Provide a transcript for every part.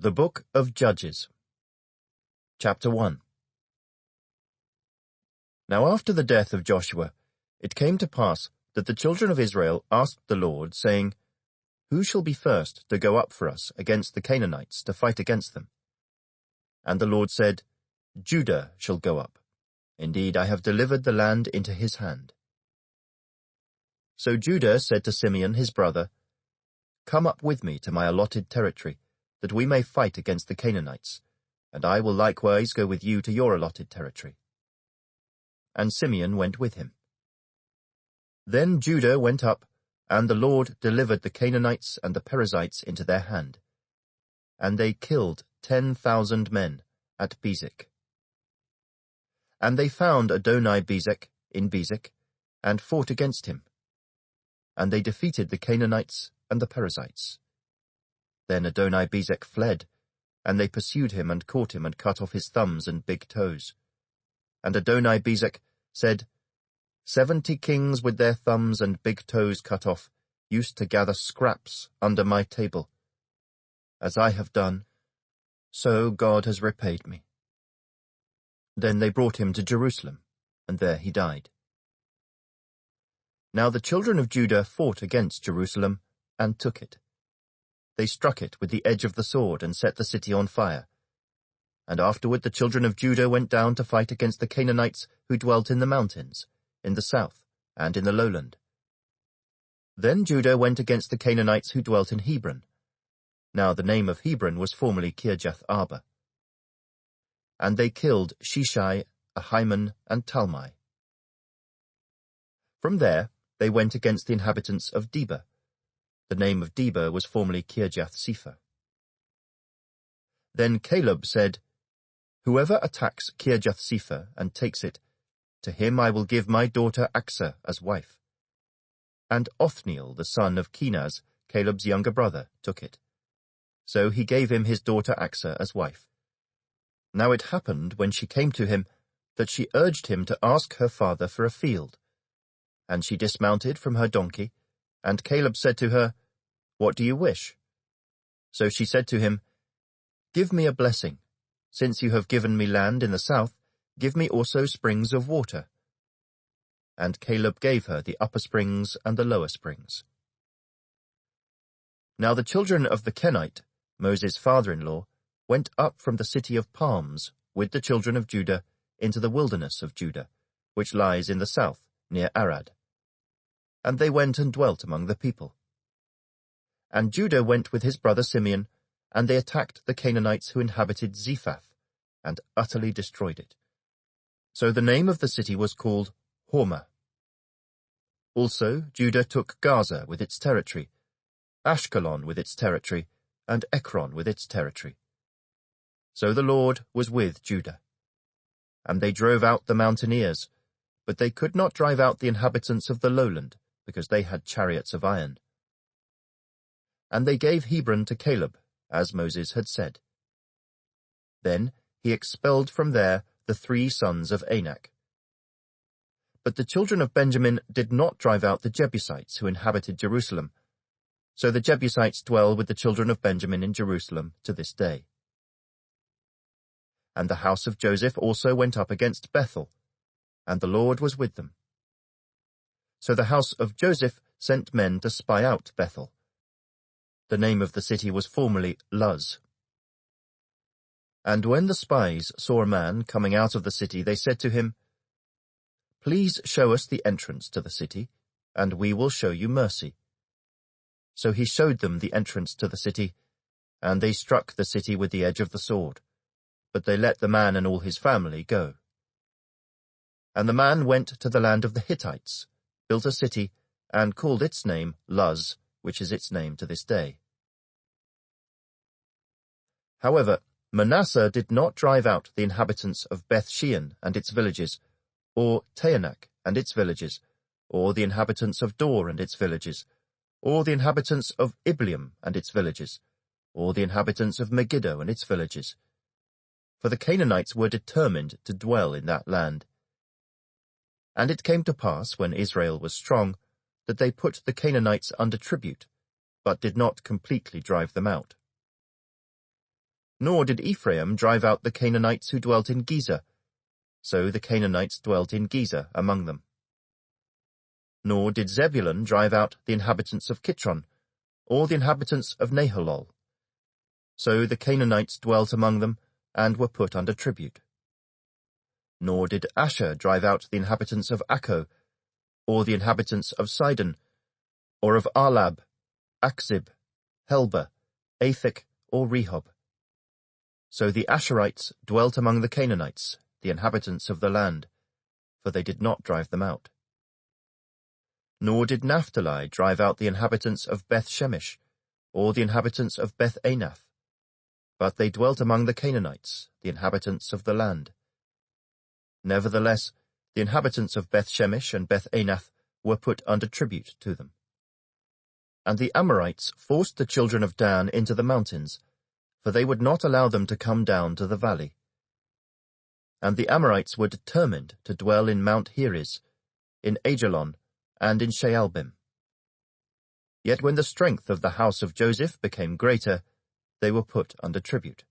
The Book of Judges. Chapter 1. Now after the death of Joshua, it came to pass that the children of Israel asked the Lord, saying, Who shall be first to go up for us against the Canaanites to fight against them? And the Lord said, Judah shall go up. Indeed, I have delivered the land into his hand. So Judah said to Simeon his brother, Come up with me to my allotted territory, that we may fight against the Canaanites, and I will likewise go with you to your allotted territory. And Simeon went with him. Then Judah went up, and the Lord delivered the Canaanites and the Perizzites into their hand. And they killed 10,000 men at Bezek. And they found Adoni-Bezek in Bezek, and fought against him. And they defeated the Canaanites and the Perizzites. Then Adoni-Bezek fled, and they pursued him and caught him and cut off his thumbs and big toes. And Adoni-Bezek said, 70 kings with their thumbs and big toes cut off used to gather scraps under my table. As I have done, so God has repaid me. Then they brought him to Jerusalem, and there he died. Now the children of Judah fought against Jerusalem, and took it. They struck it with the edge of the sword, and set the city on fire. And afterward the children of Judah went down to fight against the Canaanites who dwelt in the mountains, in the south, and in the lowland. Then Judah went against the Canaanites who dwelt in Hebron. Now the name of Hebron was formerly Kirjath-Arba. And they killed Sheshai, Ahiman, and Talmai. From there they went against the inhabitants of Debir. The name of Debir was formerly Kirjath-Sepher. Then Caleb said, Whoever attacks Kirjath-Sepher and takes it, to him I will give my daughter Achsah as wife. And Othniel, the son of Kenaz, Caleb's younger brother, took it. So he gave him his daughter Achsah as wife. Now it happened, when she came to him, that she urged him to ask her father for a field. And she dismounted from her donkey, and Caleb said to her, What do you wish? So she said to him, Give me a blessing. Since you have given me land in the south, give me also springs of water. And Caleb gave her the upper springs and the lower springs. Now the children of the Kenite, Moses' father-in-law, went up from the city of palms with the children of Judah into the wilderness of Judah, which lies in the south, near Arad. And they went and dwelt among the people. And Judah went with his brother Simeon, and they attacked the Canaanites who inhabited Zephath, and utterly destroyed it. So the name of the city was called Hormah. Also Judah took Gaza with its territory, Ashkelon with its territory, and Ekron with its territory. So the Lord was with Judah. And they drove out the mountaineers, but they could not drive out the inhabitants of the lowland, because they had chariots of iron. And they gave Hebron to Caleb, as Moses had said. Then he expelled from there the 3 sons of Anak. But the children of Benjamin did not drive out the Jebusites who inhabited Jerusalem, so the Jebusites dwell with the children of Benjamin in Jerusalem to this day. And the house of Joseph also went up against Bethel, and the Lord was with them. So the house of Joseph sent men to spy out Bethel. The name of the city was formerly Luz. And when the spies saw a man coming out of the city, they said to him, Please show us the entrance to the city, and we will show you mercy. So he showed them the entrance to the city, and they struck the city with the edge of the sword, but they let the man and all his family go. And the man went to the land of the Hittites, built a city, and called its name Luz, which is its name to this day. However, Manasseh did not drive out the inhabitants of Beth-shean and its villages, or Taanach and its villages, or the inhabitants of Dor and its villages, or the inhabitants of Ibleam and its villages, or the inhabitants of Megiddo and its villages. For the Canaanites were determined to dwell in that land. And it came to pass, when Israel was strong, that they put the Canaanites under tribute, but did not completely drive them out. Nor did Ephraim drive out the Canaanites who dwelt in Gezer, so the Canaanites dwelt in Gezer among them. Nor did Zebulun drive out the inhabitants of Kitron, or the inhabitants of Nahalol. So the Canaanites dwelt among them, and were put under tribute. Nor did Asher drive out the inhabitants of Akko, or the inhabitants of Sidon, or of Arlab, Akzib, Helba, Aphek, or Rehob. So the Asherites dwelt among the Canaanites, the inhabitants of the land, for they did not drive them out. Nor did Naphtali drive out the inhabitants of Beth-Shemesh, or the inhabitants of Beth-Anath, but they dwelt among the Canaanites, the inhabitants of the land. Nevertheless, the inhabitants of Beth-Shemesh and Beth-Anath were put under tribute to them. And the Amorites forced the children of Dan into the mountains, for they would not allow them to come down to the valley. And the Amorites were determined to dwell in Mount Heres, in Ajalon, and in Shaalbim. Yet when the strength of the house of Joseph became greater, they were put under tribute.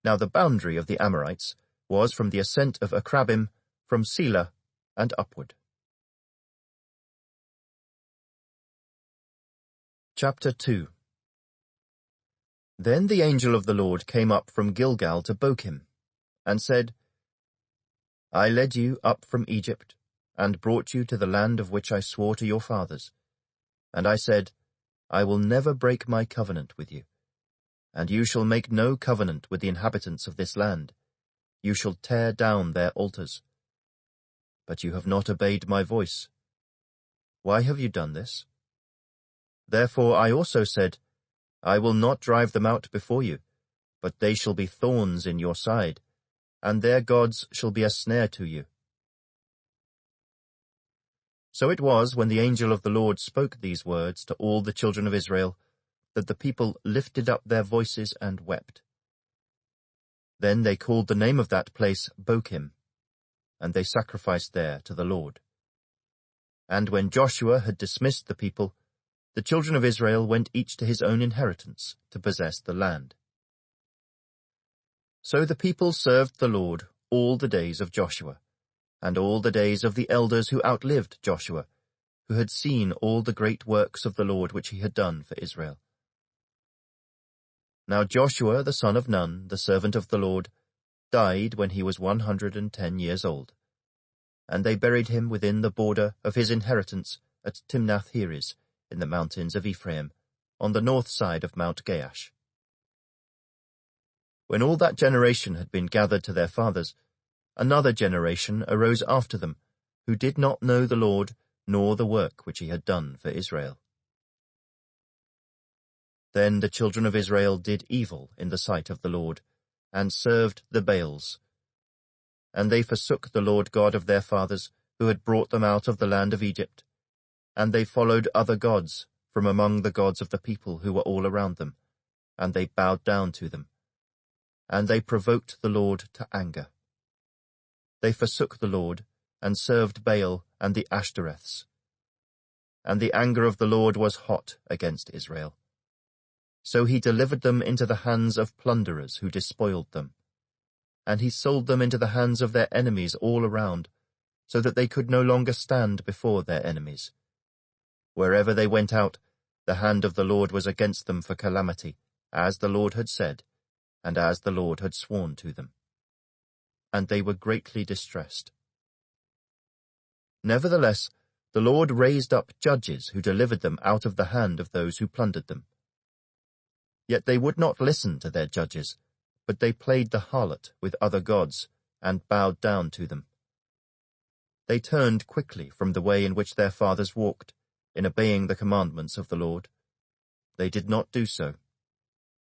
Now the boundary of the Amorites was from the ascent of Akrabim, from Selah, and upward. Chapter 2. Then the angel of the Lord came up from Gilgal to Bochim, and said, I led you up from Egypt, and brought you to the land of which I swore to your fathers. And I said, I will never break my covenant with you, and you shall make no covenant with the inhabitants of this land. You shall tear down their altars. But you have not obeyed my voice. Why have you done this? Therefore I also said, I will not drive them out before you, but they shall be thorns in your side, and their gods shall be a snare to you. So it was, when the angel of the Lord spoke these words to all the children of Israel, that the people lifted up their voices and wept. Then they called the name of that place Bochim, and they sacrificed there to the Lord. And when Joshua had dismissed the people, the children of Israel went each to his own inheritance to possess the land. So the people served the Lord all the days of Joshua, and all the days of the elders who outlived Joshua, who had seen all the great works of the Lord which he had done for Israel. Now Joshua the son of Nun, the servant of the Lord, died when he was 110 years old, and they buried him within the border of his inheritance at Timnath-Heres, in the mountains of Ephraim, on the north side of Mount Gaash. When all that generation had been gathered to their fathers, another generation arose after them, who did not know the Lord, nor the work which he had done for Israel. Then the children of Israel did evil in the sight of the Lord, and served the Baals. And they forsook the Lord God of their fathers, who had brought them out of the land of Egypt, and they followed other gods from among the gods of the people who were all around them, and they bowed down to them. And they provoked the Lord to anger. They forsook the Lord, and served Baal and the Ashtoreths. And the anger of the Lord was hot against Israel. So he delivered them into the hands of plunderers who despoiled them. And he sold them into the hands of their enemies all around, so that they could no longer stand before their enemies. Wherever they went out, the hand of the Lord was against them for calamity, as the Lord had said, and as the Lord had sworn to them. And they were greatly distressed. Nevertheless, the Lord raised up judges who delivered them out of the hand of those who plundered them. Yet they would not listen to their judges, but they played the harlot with other gods, and bowed down to them. They turned quickly from the way in which their fathers walked, in obeying the commandments of the Lord. They did not do so.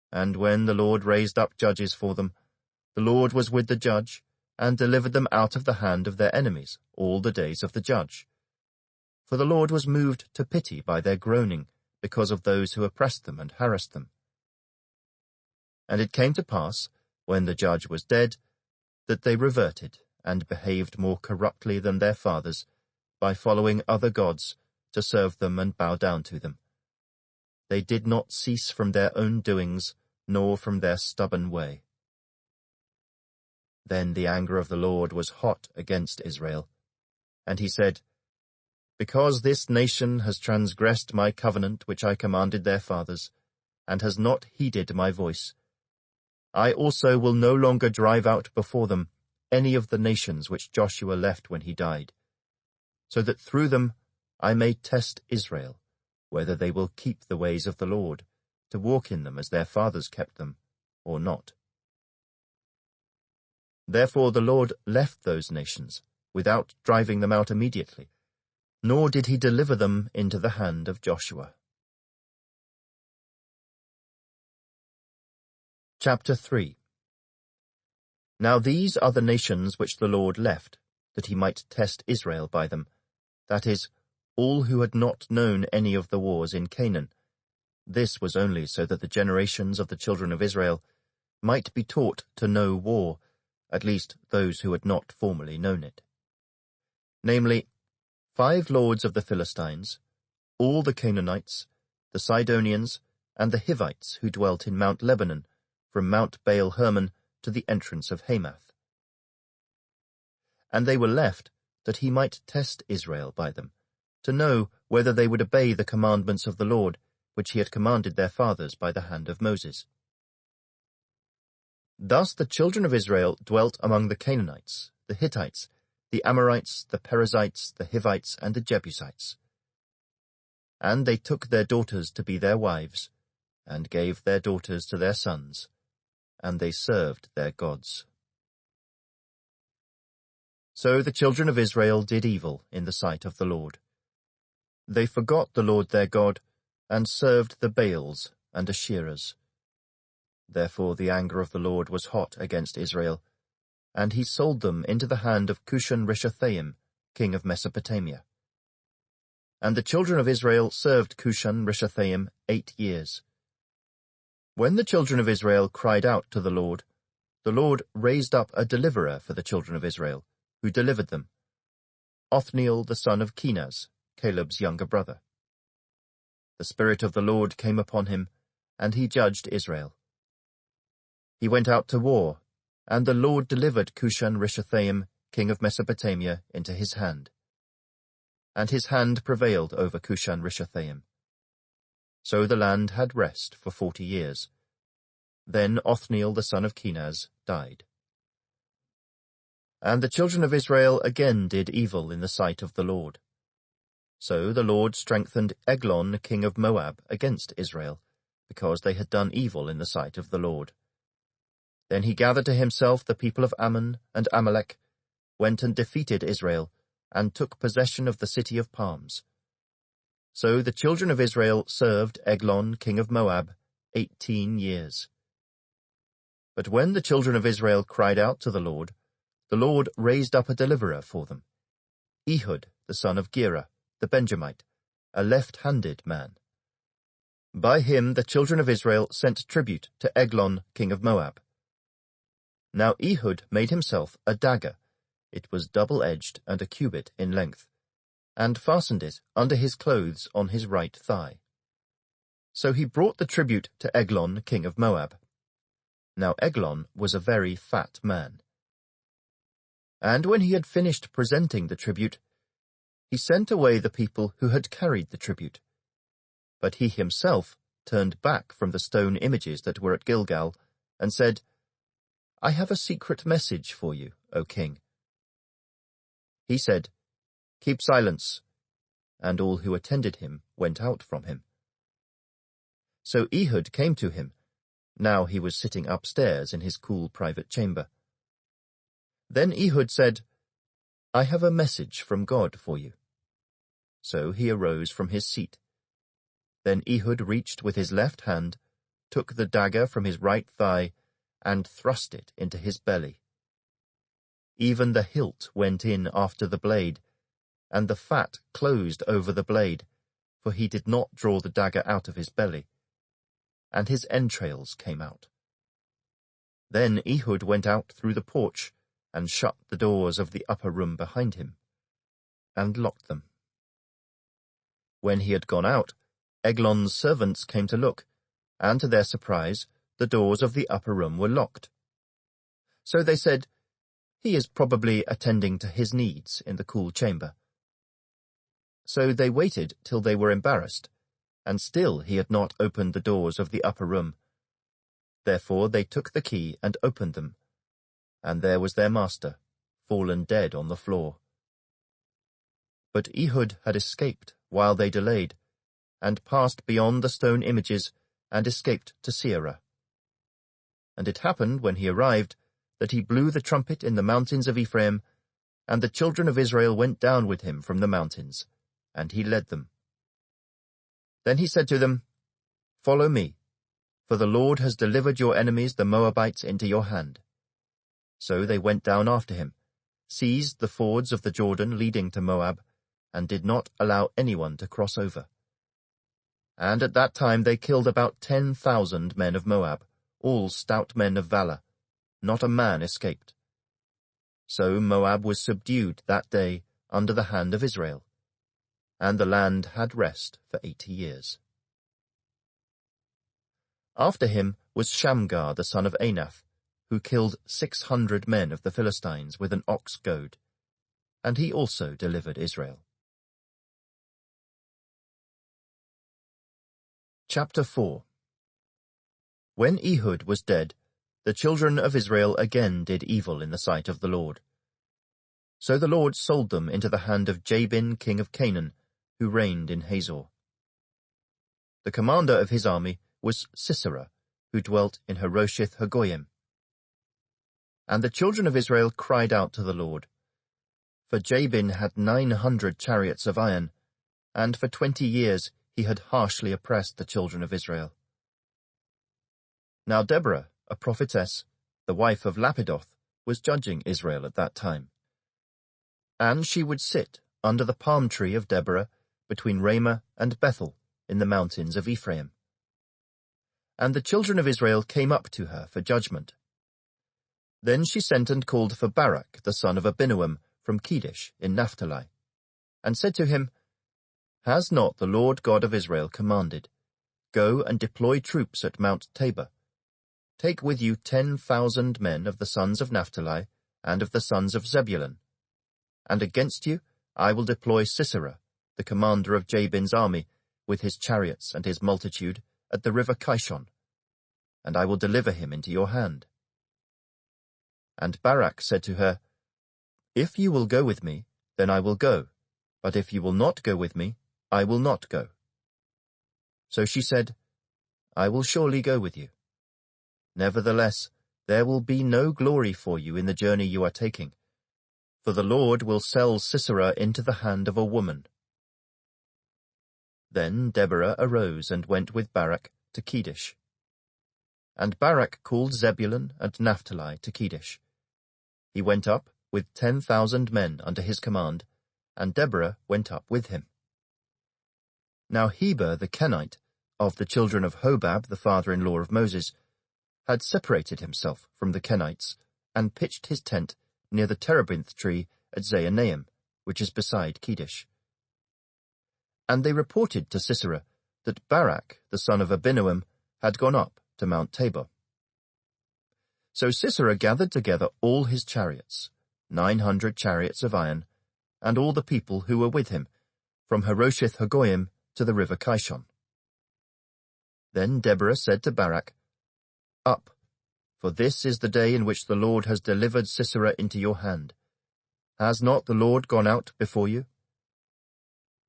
And when the Lord raised up judges for them, the Lord was with the judge, and delivered them out of the hand of their enemies all the days of the judge. For the Lord was moved to pity by their groaning, because of those who oppressed them and harassed them. And it came to pass, when the judge was dead, that they reverted, and behaved more corruptly than their fathers, by following other gods, to serve them and bow down to them. They did not cease from their own doings, nor from their stubborn way. Then the anger of the Lord was hot against Israel, and he said, Because this nation has transgressed my covenant which I commanded their fathers, and has not heeded my voice, I also will no longer drive out before them any of the nations which Joshua left when he died, so that through them I may test Israel, whether they will keep the ways of the Lord, to walk in them as their fathers kept them, or not. Therefore the Lord left those nations, without driving them out immediately, nor did he deliver them into the hand of Joshua. Chapter 3. Now these are the nations which the Lord left, that he might test Israel by them, that is, all who had not known any of the wars in Canaan. This was only so that the generations of the children of Israel might be taught to know war, at least those who had not formerly known it. Namely, 5 lords of the Philistines, all the Canaanites, the Sidonians, and the Hivites who dwelt in Mount Lebanon, from Mount Baal-Hermon to the entrance of Hamath. And they were left that he might test Israel by them, to know whether they would obey the commandments of the Lord, which he had commanded their fathers by the hand of Moses. Thus the children of Israel dwelt among the Canaanites, the Hittites, the Amorites, the Perizzites, the Hivites, and the Jebusites. And they took their daughters to be their wives, and gave their daughters to their sons, and they served their gods. So the children of Israel did evil in the sight of the Lord. They forgot the Lord their God, and served the Baals and Asherahs. Therefore the anger of the Lord was hot against Israel, and he sold them into the hand of Cushan-Rishathaim, king of Mesopotamia. And the children of Israel served Cushan-Rishathaim 8 years. When the children of Israel cried out to the Lord raised up a deliverer for the children of Israel, who delivered them, Othniel the son of Kenaz, Caleb's younger brother. The Spirit of the Lord came upon him, and he judged Israel. He went out to war, and the Lord delivered Cushan-Rishathaim, king of Mesopotamia, into his hand. And his hand prevailed over Cushan-Rishathaim. So the land had rest for 40 years. Then Othniel the son of Kenaz died. And the children of Israel again did evil in the sight of the Lord. So the Lord strengthened Eglon king of Moab against Israel, because they had done evil in the sight of the Lord. Then he gathered to himself the people of Ammon and Amalek, went and defeated Israel, and took possession of the city of palms. So the children of Israel served Eglon king of Moab 18 years. But when the children of Israel cried out to the Lord raised up a deliverer for them, Ehud the son of Gera, the Benjamite, a left-handed man. By him the children of Israel sent tribute to Eglon king of Moab. Now Ehud made himself a dagger. It was double-edged and a cubit in length, and fastened it under his clothes on his right thigh. So he brought the tribute to Eglon king of Moab. Now Eglon was a very fat man. And when he had finished presenting the tribute, he sent away the people who had carried the tribute. But he himself turned back from the stone images that were at Gilgal, and said, I have a secret message for you, O king. He said, Keep silence, and all who attended him went out from him. So Ehud came to him. Now he was sitting upstairs in his cool private chamber. Then Ehud said, I have a message from God for you. So he arose from his seat. Then Ehud reached with his left hand, took the dagger from his right thigh, and thrust it into his belly. Even the hilt went in after the blade, and the fat closed over the blade, for he did not draw the dagger out of his belly, and his entrails came out. Then Ehud went out through the porch, and shut the doors of the upper room behind him, and locked them. When he had gone out, Eglon's servants came to look, and to their surprise, the doors of the upper room were locked. So they said, "He is probably attending to his needs in the cool chamber." So they waited till they were embarrassed, and still he had not opened the doors of the upper room. Therefore they took the key and opened them, and there was their master, fallen dead on the floor. But Ehud had escaped while they delayed, and passed beyond the stone images, and escaped to Seirah. And it happened, when he arrived, that he blew the trumpet in the mountains of Ephraim, and the children of Israel went down with him from the mountains, and he led them. Then he said to them, "Follow me, for the Lord has delivered your enemies the Moabites into your hand." So they went down after him, seized the fords of the Jordan leading to Moab, and did not allow anyone to cross over. And at that time they killed about 10,000 men of Moab, all stout men of valor. Not a man escaped. So Moab was subdued that day under the hand of Israel, and the land had rest for 80 years. After him was Shamgar the son of Anath, who killed 600 men of the Philistines with an ox goad, and he also delivered Israel. Chapter 4. When Ehud was dead, the children of Israel again did evil in the sight of the Lord. So the Lord sold them into the hand of Jabin king of Canaan, who reigned in Hazor. The commander of his army was Sisera, who dwelt in Harosheth Hagoyim. And the children of Israel cried out to the Lord. For Jabin had 900 chariots of iron, and for 20 years he had harshly oppressed the children of Israel. Now Deborah, a prophetess, the wife of Lapidoth, was judging Israel at that time. And she would sit under the palm tree of Deborah between Ramah and Bethel in the mountains of Ephraim. And the children of Israel came up to her for judgment. Then she sent and called for Barak the son of Abinoam from Kedesh in Naphtali, and said to him, "Has not the Lord God of Israel commanded, Go and deploy troops at Mount Tabor? Take with you 10,000 men of the sons of Naphtali and of the sons of Zebulun. And against you I will deploy Sisera, the commander of Jabin's army, with his chariots and his multitude, at the river Kishon, and I will deliver him into your hand." And Barak said to her, "If you will go with me, then I will go, but if you will not go with me, I will not go." So she said, "I will surely go with you. Nevertheless, there will be no glory for you in the journey you are taking, for the Lord will sell Sisera into the hand of a woman." Then Deborah arose and went with Barak to Kedesh. And Barak called Zebulun and Naphtali to Kedesh. He went up with 10,000 men under his command, and Deborah went up with him. Now Heber the Kenite, of the children of Hobab the father-in-law of Moses, had separated himself from the Kenites, and pitched his tent near the terebinth tree at Zaanaim, which is beside Kedesh. And they reported to Sisera that Barak the son of Abinoam had gone up to Mount Tabor. So Sisera gathered together all his chariots, 900 chariots of iron, and all the people who were with him, from Harosheth Hagoyim to the river Kishon. Then Deborah said to Barak, "Up, for this is the day in which the Lord has delivered Sisera into your hand. Has not the Lord gone out before you?"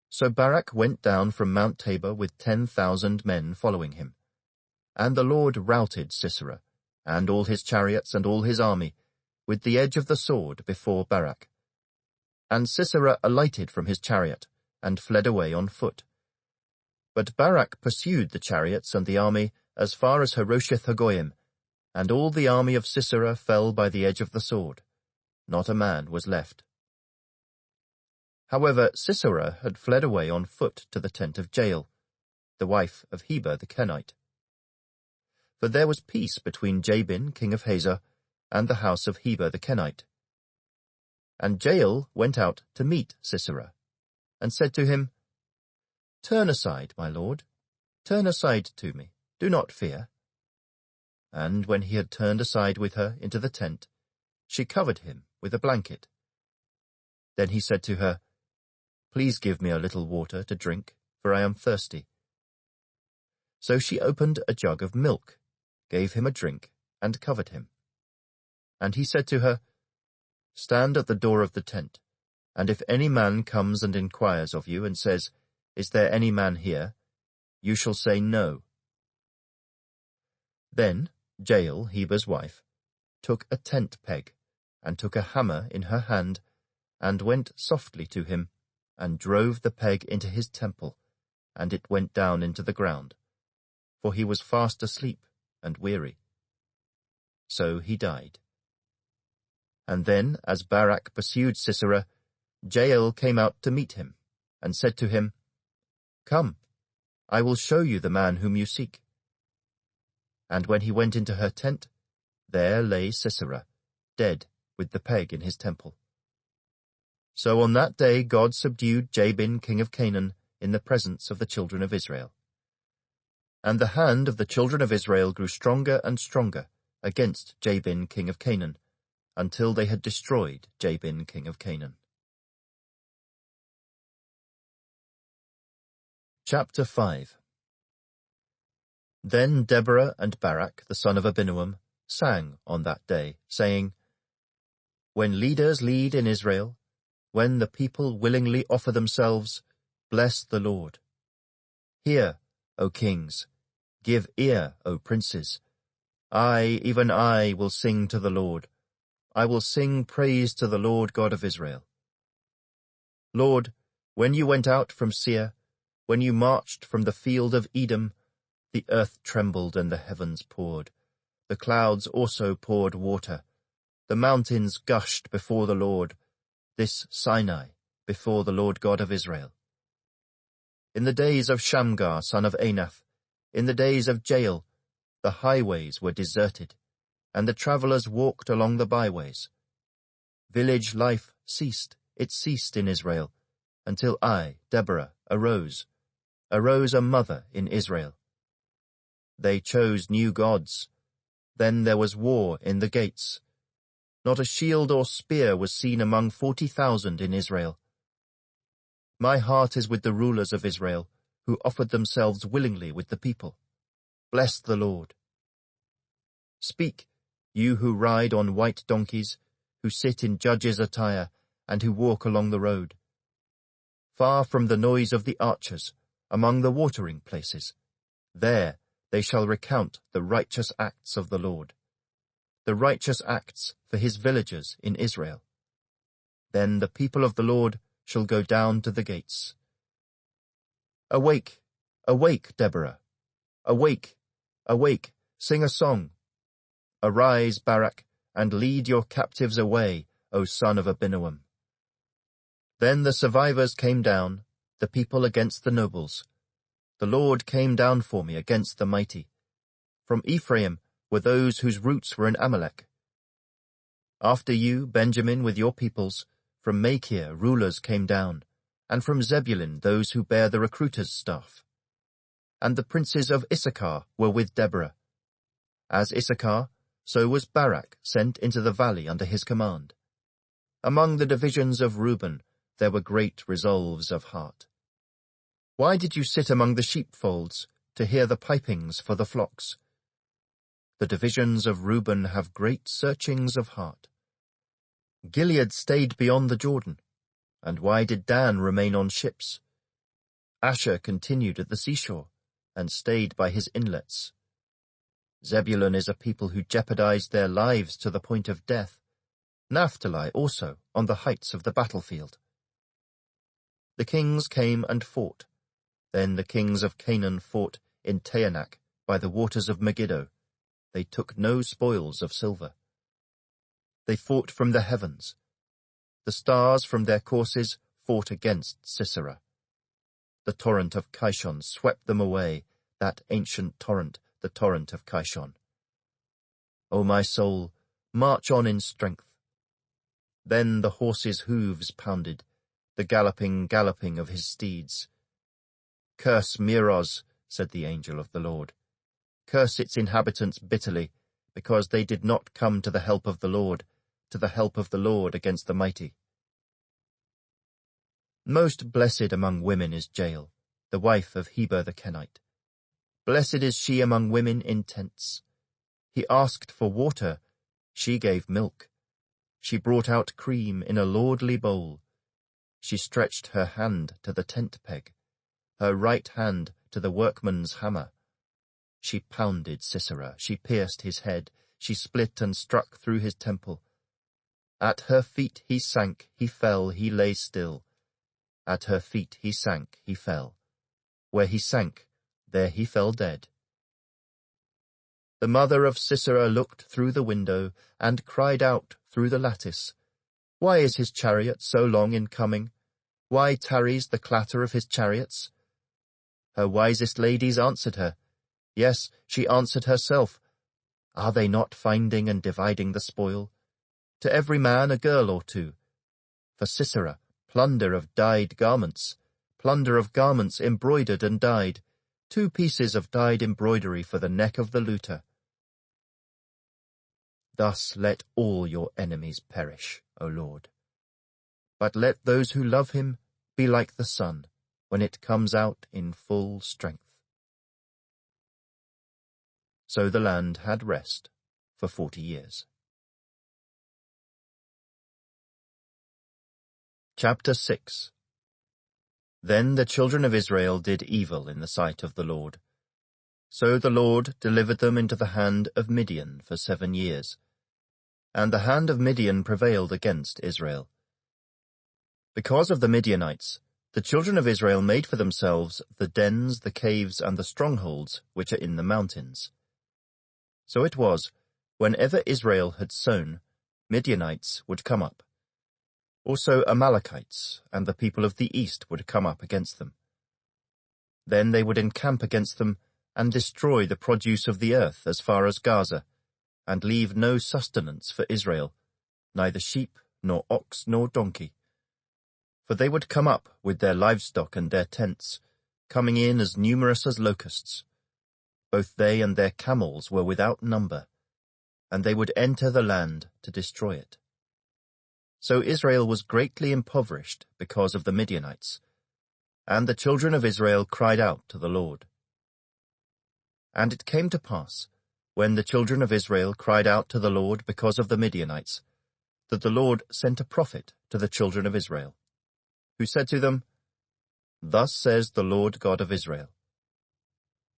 So Barak went down from Mount Tabor with 10,000 men following him. And the Lord routed Sisera, and all his chariots and all his army, with the edge of the sword before Barak. And Sisera alighted from his chariot, and fled away on foot. But Barak pursued the chariots and the army as far as Harosheth Hagoyim, and all the army of Sisera fell by the edge of the sword. Not a man was left. However, Sisera had fled away on foot to the tent of Jael, the wife of Heber the Kenite. For there was peace between Jabin king of Hazor and the house of Heber the Kenite. And Jael went out to meet Sisera, and said to him, "Turn aside, my lord, turn aside to me, do not fear." and when he had turned aside with her into the tent, she covered him with a blanket. Then he said to her, "Please give me a little water to drink, for I am thirsty." So she opened a jug of milk, gave him a drink, and covered him. And he said to her, "Stand at the door of the tent, and if any man comes and inquires of you and says, 'Is there any man here?' you shall say no." Then Jael, Heber's wife, took a tent peg, and took a hammer in her hand, and went softly to him, and drove the peg into his temple, and it went down into the ground, for he was fast asleep and weary. So he died. And then, as Barak pursued Sisera, Jael came out to meet him, and said to him, "Come, I will show you the man whom you seek." And when he went into her tent, there lay Sisera, dead, with the peg in his temple. So on that day God subdued Jabin king of Canaan in the presence of the children of Israel. And the hand of the children of Israel grew stronger and stronger against Jabin king of Canaan, until they had destroyed Jabin king of Canaan. Chapter 5. Then Deborah and Barak, the son of Abinoam, sang on that day, saying, "When leaders lead in Israel, when the people willingly offer themselves, bless the Lord. Hear, O kings, give ear, O princes. I, even I, will sing to the Lord. I will sing praise to the Lord God of Israel. Lord, when you went out from Seir, when you marched from the field of Edom, the earth trembled and the heavens poured. The clouds also poured water. The mountains gushed before the Lord, this Sinai, before the Lord God of Israel. In the days of Shamgar, son of Anath, in the days of Jael, the highways were deserted, and the travellers walked along the byways. Village life ceased, it ceased in Israel, until I, Deborah, arose a mother in Israel. They chose new gods. Then there was war in the gates. Not a shield or spear was seen among 40,000 in Israel. My heart is with the rulers of Israel, who offered themselves willingly with the people. Bless the Lord. Speak, you who ride on white donkeys, who sit in judges' attire, and who walk along the road. Far from the noise of the archers, among the watering places, there they shall recount the righteous acts of the Lord, the righteous acts for his villagers in Israel. Then the people of the Lord shall go down to the gates. Awake, awake, Deborah. Awake, awake, sing a song. Arise, Barak, and lead your captives away, O son of Abinoam. Then the survivors came down, the people against the nobles. The Lord came down for me against the mighty. From Ephraim were those whose roots were in Amalek. After you, Benjamin, with your peoples, from Machir rulers came down, and from Zebulun those who bear the recruiter's staff. And the princes of Issachar were with Deborah. As Issachar, so was Barak sent into the valley under his command. Among the divisions of Reuben there were great resolves of heart. Why did you sit among the sheepfolds to hear the pipings for the flocks? The divisions of Reuben have great searchings of heart. Gilead stayed beyond the Jordan, and why did Dan remain on ships? Asher continued at the seashore, and stayed by his inlets. Zebulun is a people who jeopardized their lives to the point of death. Naphtali also on the heights of the battlefield. The kings came and fought. Then the kings of Canaan fought in Taanach by the waters of Megiddo. They took no spoils of silver. They fought from the heavens. The stars from their courses fought against Sisera. The torrent of Kishon swept them away, that ancient torrent, the torrent of Kishon. O my soul, march on in strength. Then the horses' hooves pounded, the galloping of his steeds. Curse Meroz, said the angel of the Lord. Curse its inhabitants bitterly, because they did not come to the help of the Lord, to the help of the Lord against the mighty. Most blessed among women is Jael, the wife of Heber the Kenite. Blessed is she among women in tents. He asked for water, she gave milk. She brought out cream in a lordly bowl. She stretched her hand to the tent peg, her right hand to the workman's hammer. She pounded Sisera, she pierced his head, she split and struck through his temple. At her feet he sank, he fell, he lay still. At her feet he sank, he fell. Where he sank, there he fell dead. The mother of Sisera looked through the window and cried out through the lattice, "Why is his chariot so long in coming? Why tarries the clatter of his chariots?" Her wisest ladies answered her. Yes, she answered herself. Are they not finding and dividing the spoil? To every man a girl or two. For Sisera, plunder of dyed garments, plunder of garments embroidered and dyed, 2 pieces of dyed embroidery for the neck of the looter. Thus let all your enemies perish, O Lord. But let those who love him be like the sun, when it comes out in full strength. So the land had rest for 40 years. Chapter 6. Then the children of Israel did evil in the sight of the Lord. So the Lord delivered them into the hand of Midian for 7 years. And the hand of Midian prevailed against Israel. Because of the Midianites, the children of Israel made for themselves the dens, the caves, and the strongholds which are in the mountains. So it was, whenever Israel had sown, Midianites would come up. Also Amalekites and the people of the east would come up against them. Then they would encamp against them and destroy the produce of the earth as far as Gaza, and leave no sustenance for Israel, neither sheep, nor ox, nor donkey. For they would come up with their livestock and their tents, coming in as numerous as locusts. Both they and their camels were without number, and they would enter the land to destroy it. So Israel was greatly impoverished because of the Midianites, and the children of Israel cried out to the Lord. And it came to pass, when the children of Israel cried out to the Lord because of the Midianites, that the Lord sent a prophet to the children of Israel, who said to them, Thus says the Lord God of Israel,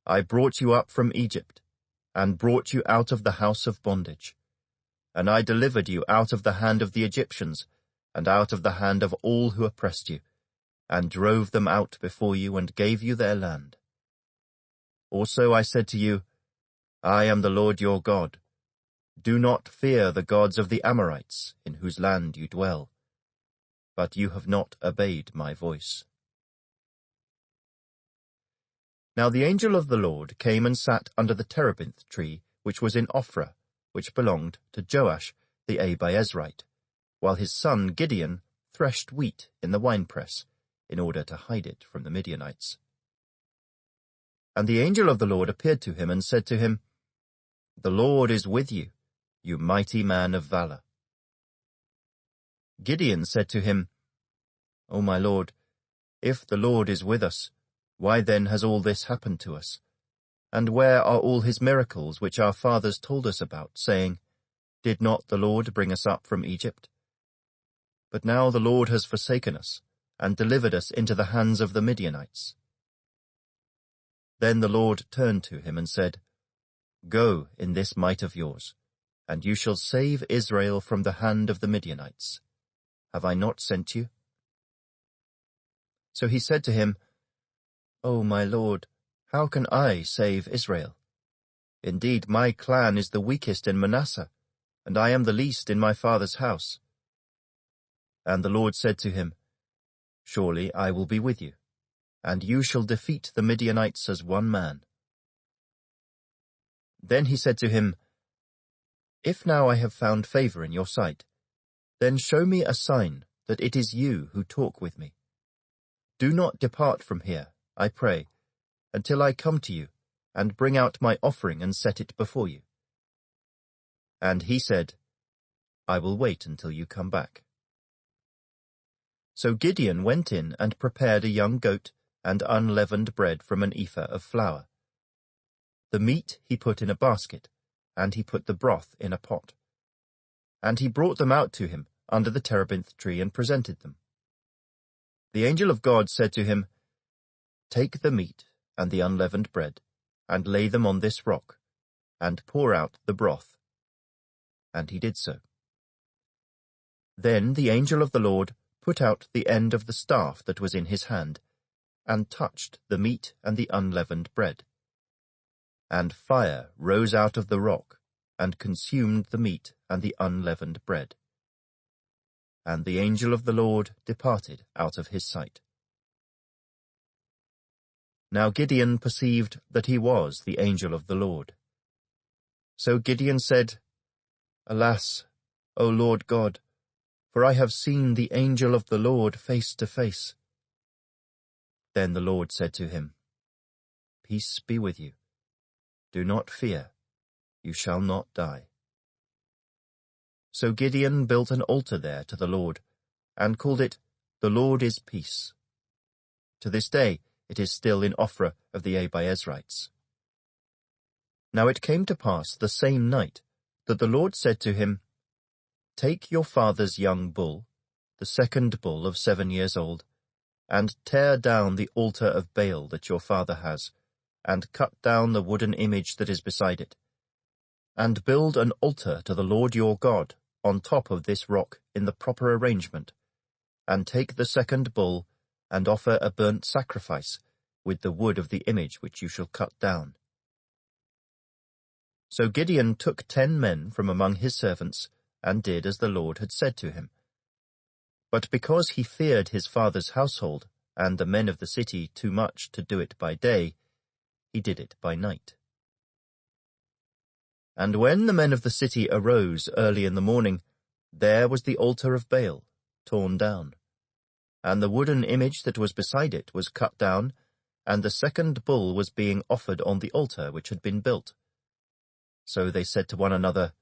I brought you up from Egypt, and brought you out of the house of bondage. And I delivered you out of the hand of the Egyptians, and out of the hand of all who oppressed you, and drove them out before you, and gave you their land. Also I said to you, I am the Lord your God. Do not fear the gods of the Amorites, in whose land you dwell. But you have not obeyed my voice. Now the angel of the Lord came and sat under the terebinth tree, which was in Ophrah, which belonged to Joash the Abiezrite, while his son Gideon threshed wheat in the winepress, in order to hide it from the Midianites. And the angel of the Lord appeared to him and said to him, The Lord is with you, you mighty man of valor. Gideon said to him, O my Lord, if the Lord is with us, why then has all this happened to us? And where are all his miracles which our fathers told us about, saying, Did not the Lord bring us up from Egypt? But now the Lord has forsaken us, and delivered us into the hands of the Midianites. Then the Lord turned to him and said, Go in this might of yours, and you shall save Israel from the hand of the Midianites. Have I not sent you? So he said to him, O my Lord, how can I save Israel? Indeed, my clan is the weakest in Manasseh, and I am the least in my father's house. And the Lord said to him, Surely I will be with you, and you shall defeat the Midianites as one man. Then he said to him, If now I have found favor in your sight, then show me a sign that it is you who talk with me. Do not depart from here, I pray, until I come to you, and bring out my offering and set it before you. And he said, I will wait until you come back. So Gideon went in and prepared a young goat and unleavened bread from an ephah of flour. The meat he put in a basket, and he put the broth in a pot. And he brought them out to him under the terebinth tree and presented them. The angel of God said to him, Take the meat and the unleavened bread, and lay them on this rock, and pour out the broth. And he did so. Then the angel of the Lord put out the end of the staff that was in his hand, and touched the meat and the unleavened bread. And fire rose out of the rock, and consumed the meat and the unleavened bread. And the angel of the Lord departed out of his sight. Now Gideon perceived that he was the angel of the Lord. So Gideon said, Alas, O Lord God, for I have seen the angel of the Lord face to face. Then the Lord said to him, Peace be with you. Do not fear, you shall not die. So Gideon built an altar there to the Lord, and called it, The Lord is Peace. To this day it is still in Ophrah of the Abiezrites. Now it came to pass the same night that the Lord said to him, Take your father's young bull, the second bull of 7 years old, and tear down the altar of Baal that your father has, and cut down the wooden image that is beside it, and build an altar to the Lord your God on top of this rock in the proper arrangement, and take the second bull, and offer a burnt sacrifice with the wood of the image which you shall cut down. So Gideon took 10 men from among his servants, and did as the Lord had said to him. But because he feared his father's household and the men of the city too much to do it by day, he did it by night. And when the men of the city arose early in the morning, there was the altar of Baal, torn down, and the wooden image that was beside it was cut down, and the second bull was being offered on the altar which had been built. So they said to one another,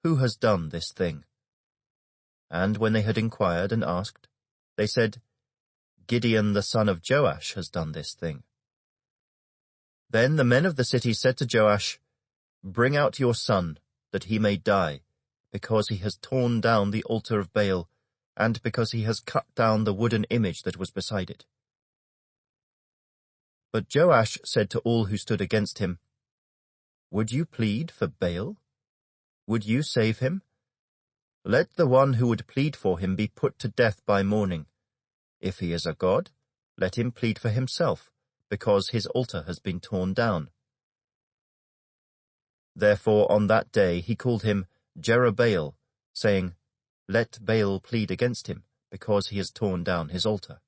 Who has done this thing? And when they had inquired and asked, they said, Gideon the son of Joash has done this thing. Then the men of the city said to Joash, Bring out your son, that he may die, because he has torn down the altar of Baal, and because he has cut down the wooden image that was beside it. But Joash said to all who stood against him, Would you plead for Baal? Would you save him? Let the one who would plead for him be put to death by morning. If he is a god, let him plead for himself, because his altar has been torn down. Therefore on that day he called him Jerubbaal, saying, Let Baal plead against him, because he has torn down his altar.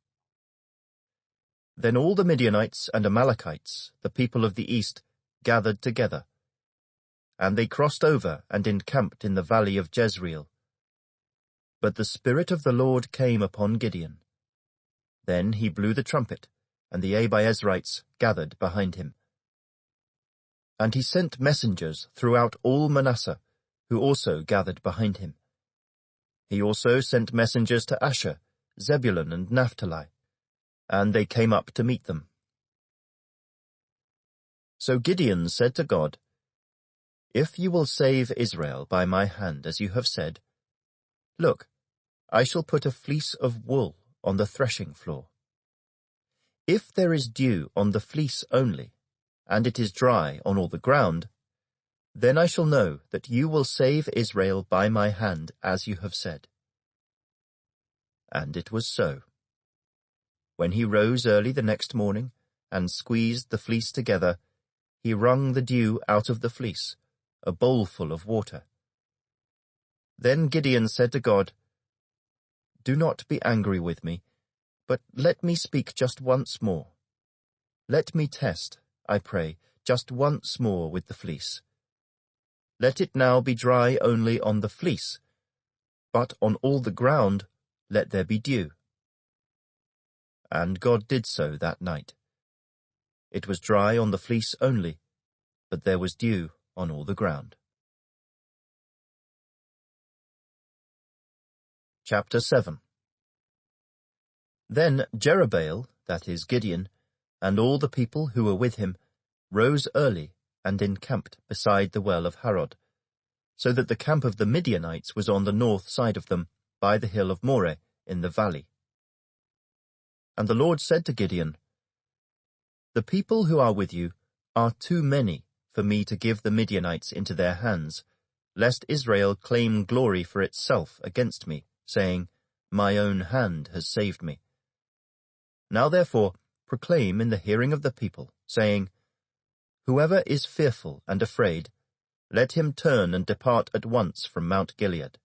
Then all the Midianites and Amalekites, the people of the east, gathered together. And they crossed over and encamped in the valley of Jezreel. But the Spirit of the Lord came upon Gideon. Then he blew the trumpet, and the Abiezrites gathered behind him. And he sent messengers throughout all Manasseh, who also gathered behind him. He also sent messengers to Asher, Zebulun, and Naphtali, and they came up to meet them. So Gideon said to God, If you will save Israel by my hand, as you have said, look, I shall put a fleece of wool on the threshing floor. If there is dew on the fleece only, and it is dry on all the ground, then I shall know that you will save Israel by my hand, as you have said. And it was so. When he rose early the next morning, and squeezed the fleece together, he wrung the dew out of the fleece, a bowlful of water. Then Gideon said to God, Do not be angry with me, but let me speak just once more. Let me test, I pray, just once more with the fleece. Let it now be dry only on the fleece, but on all the ground let there be dew. And God did so that night. It was dry on the fleece only, but there was dew on all the ground. Chapter 7. Then Jerubbaal, that is Gideon, and all the people who were with him, rose early and encamped beside the well of Harod, so that the camp of the Midianites was on the north side of them, by the hill of Moreh in the valley. And the Lord said to Gideon, "The people who are with you are too many for me to give the Midianites into their hands, lest Israel claim glory for itself against me, saying, 'My own hand has saved me.' Now therefore proclaim in the hearing of the people, saying, 'Whoever is fearful and afraid, let him turn and depart at once from Mount Gilead.'"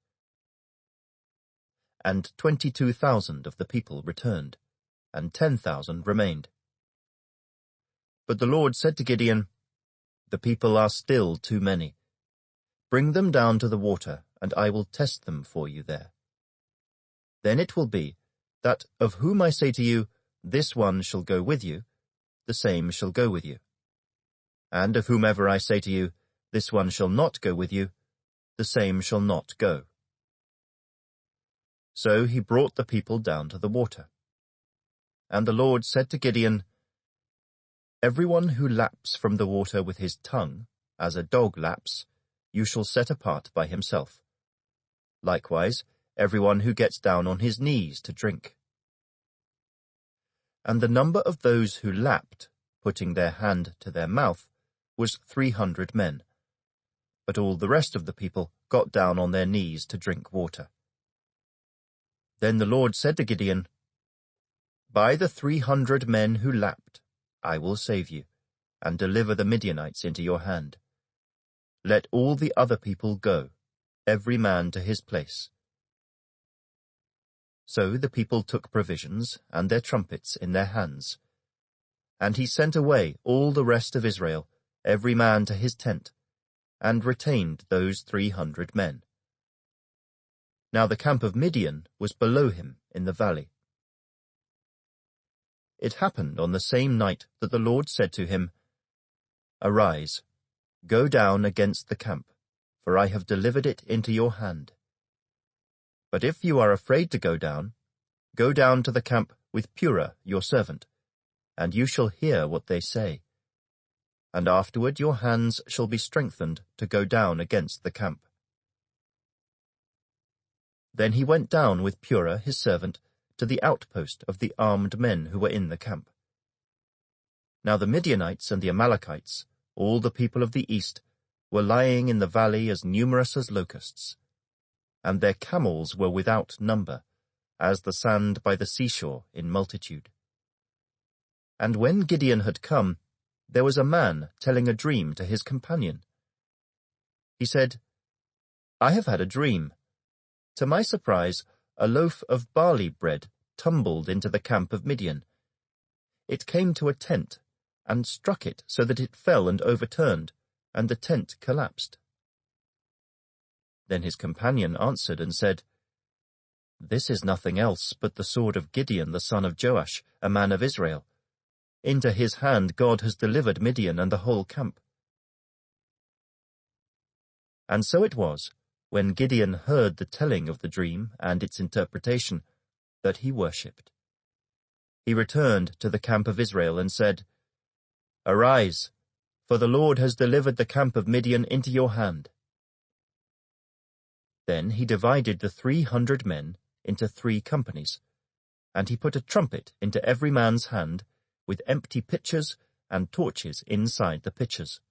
And 22,000 of the people returned, and 10,000 remained. But the Lord said to Gideon, "The people are still too many. Bring them down to the water, and I will test them for you there. Then it will be that of whom I say to you, 'This one shall go with you,' the same shall go with you. And of whomever I say to you, 'This one shall not go with you,' the same shall not go." So he brought the people down to the water. And the Lord said to Gideon, "Everyone who laps from the water with his tongue, as a dog laps, you shall set apart by himself. Likewise, everyone who gets down on his knees to drink." And the number of those who lapped, putting their hand to their mouth, was 300 men. But all the rest of the people got down on their knees to drink water. Then the Lord said to Gideon, "By the 300 men who lapped, I will save you, and deliver the Midianites into your hand. Let all the other people go, every man to his place." So the people took provisions and their trumpets in their hands. And he sent away all the rest of Israel, every man to his tent, and retained those 300 men. Now the camp of Midian was below him in the valley. It happened on the same night that the Lord said to him, "Arise, go down against the camp, for I have delivered it into your hand. But if you are afraid to go down to the camp with Purah your servant, and you shall hear what they say. And afterward your hands shall be strengthened to go down against the camp." Then he went down with Purah his servant to the outpost of the armed men who were in the camp. Now the Midianites and the Amalekites, all the people of the east, were lying in the valley as numerous as locusts, and their camels were without number, as the sand by the seashore in multitude. And when Gideon had come, there was a man telling a dream to his companion. He said, "I have had a dream. To my surprise, a loaf of barley bread tumbled into the camp of Midian. It came to a tent, and struck it so that it fell and overturned, and the tent collapsed." Then his companion answered and said, "This is nothing else but the sword of Gideon the son of Joash, a man of Israel. Into his hand God has delivered Midian and the whole camp." And so it was, when Gideon heard the telling of the dream and its interpretation, that he worshipped. He returned to the camp of Israel and said, "Arise, for the Lord has delivered the camp of Midian into your hand." Then he divided the 300 men into 3 companies, and he put a trumpet into every man's hand, with empty pitchers and torches inside the pitchers.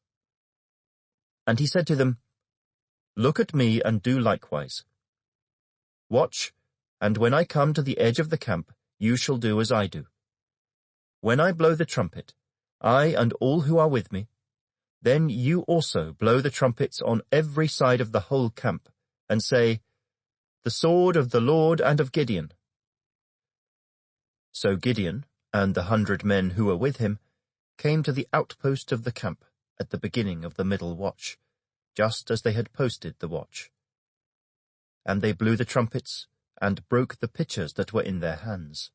And he said to them, "Look at me and do likewise. Watch, and when I come to the edge of the camp, you shall do as I do. When I blow the trumpet, I and all who are with me, then you also blow the trumpets on every side of the whole camp, and say, 'The sword of the Lord and of Gideon.'" So Gideon and the 100 men who were with him came to the outpost of the camp at the beginning of the middle watch, just as they had posted the watch. And they blew the trumpets and broke the pitchers that were in their hands.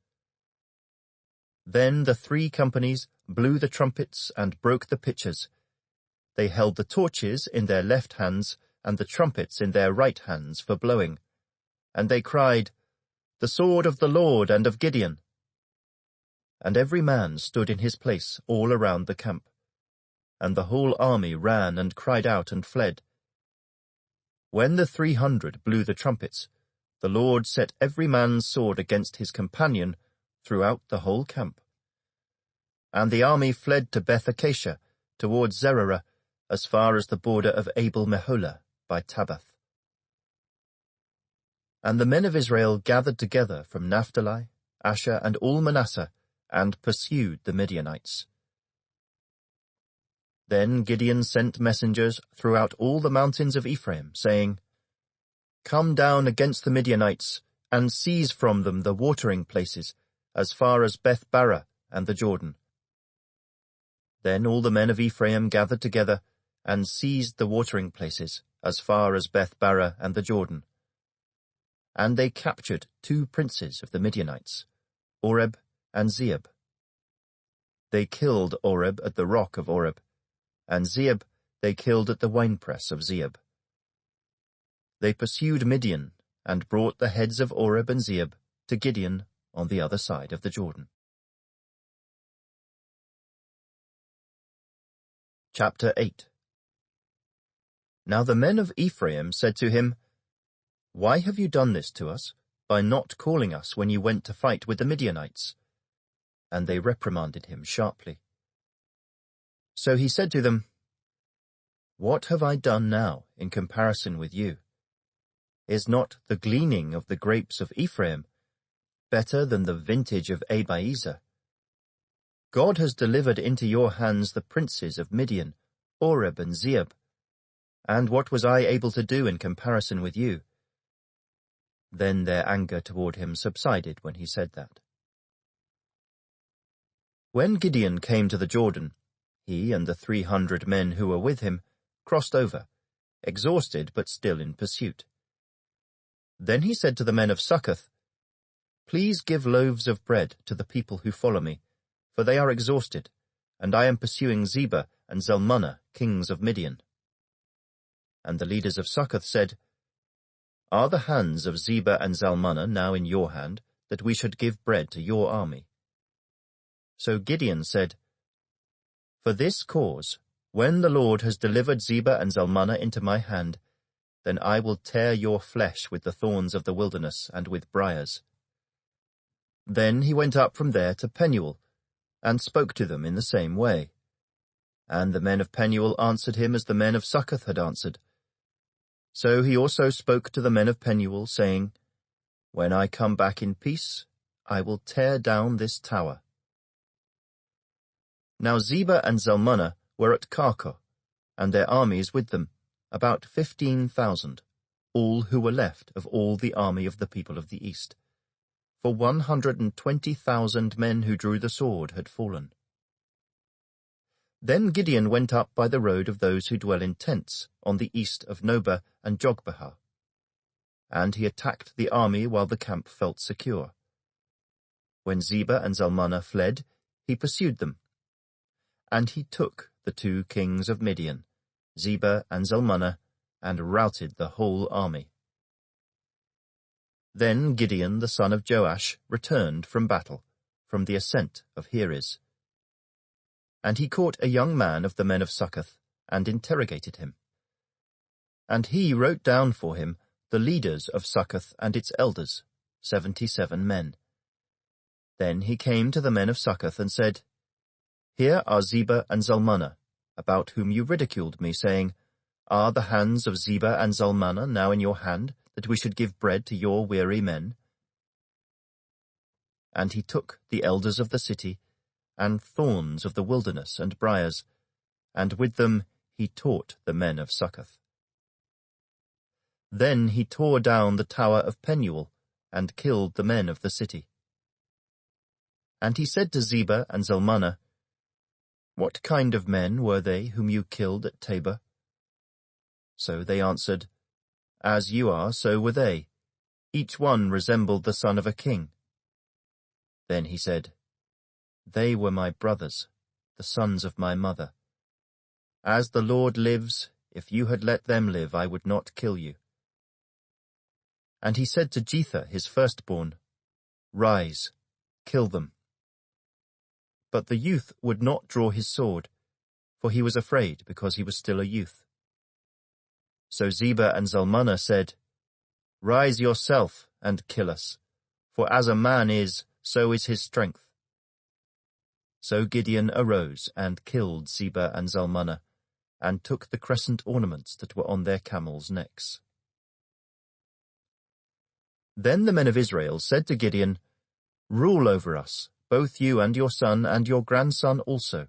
Then the 3 companies blew the trumpets and broke the pitchers. They held the torches in their left hands and the trumpets in their right hands for blowing. And they cried, The sword of the Lord and of Gideon!" And every man stood in his place all around the camp. And the whole army ran and cried out and fled. When the 300 blew the trumpets, the Lord set every man's sword against his companion throughout the whole camp. And the army fled to Beth-Acacia, towards Zererah, as far as the border of Abel-Meholah by Tabbath. And the men of Israel gathered together from Naphtali, Asher, and all Manasseh, and pursued the Midianites. Then Gideon sent messengers throughout all the mountains of Ephraim, saying, "Come down against the Midianites, and seize from them the watering places, as far as Beth-barah and the Jordan." Then all the men of Ephraim gathered together, and seized the watering places, as far as Beth-barah and the Jordan. And they captured 2 princes of the Midianites, Oreb and Zeeb. They killed Oreb at the rock of Oreb, and Zeeb they killed at the winepress of Zeeb. They pursued Midian, and brought the heads of Oreb and Zeeb to Gideon on the other side of the Jordan. Chapter 8. Now the men of Ephraim said to him, "Why have you done this to us, by not calling us when you went to fight with the Midianites?" And they reprimanded him sharply. So he said to them, "What have I done now in comparison with you? Is not the gleaning of the grapes of Ephraim better than the vintage of Abiezer? God has delivered into your hands the princes of Midian, Oreb and Zeeb. And what was I able to do in comparison with you?" Then their anger toward him subsided when he said that. When Gideon came to the Jordan, he and the 300 men who were with him crossed over, exhausted but still in pursuit. Then he said to the men of Succoth, "Please give loaves of bread to the people who follow me, for they are exhausted, and I am pursuing Zebah and Zalmunna, kings of Midian." And the leaders of Succoth said, "Are the hands of Zebah and Zalmunna now in your hand, that we should give bread to your army?" So Gideon said, "For this cause, when the Lord has delivered Zebah and Zalmunna into my hand, then I will tear your flesh with the thorns of the wilderness and with briars." Then he went up from there to Penuel, and spoke to them in the same way. And the men of Penuel answered him as the men of Succoth had answered. So he also spoke to the men of Penuel, saying, "When I come back in peace, I will tear down this tower." Now Zebah and Zalmunna were at Karkor, and their armies with them, about 15,000, all who were left of all the army of the people of the east. For 120,000 men who drew the sword had fallen. Then Gideon went up by the road of those who dwell in tents, on the east of Nobah and Jogbehah. And he attacked the army while the camp felt secure. When Zebah and Zalmunna fled, he pursued them. And he took the 2 kings of Midian, Zebah and Zalmunna, and routed the whole army. Then Gideon the son of Joash returned from battle, from the ascent of Heres. And he caught a young man of the men of Succoth, and interrogated him. And he wrote down for him the leaders of Succoth and its elders, 77 men. Then he came to the men of Succoth and said, "Here are Zebah and Zalmunna, about whom you ridiculed me, saying, 'Are the hands of Zebah and Zalmunna now in your hand, that we should give bread to your weary men?'" And he took the elders of the city, and thorns of the wilderness and briars, and with them he taught the men of Succoth. Then he tore down the tower of Penuel, and killed the men of the city. And he said to Zebah and Zalmunna, "What kind of men were they whom you killed at Tabor?" So they answered, "As you are, so were they. Each one resembled the son of a king." Then he said, "They were my brothers, the sons of my mother. As the Lord lives, if you had let them live, I would not kill you." And he said to Jether his firstborn, "Rise, kill them." But the youth would not draw his sword, for he was afraid because he was still a youth. So Zebah and Zalmunna said, "Rise yourself and kill us, for as a man is, so is his strength." So Gideon arose and killed Zebah and Zalmunna, and took the crescent ornaments that were on their camels' necks. Then the men of Israel said to Gideon, "Rule over us, both you and your son and your grandson also,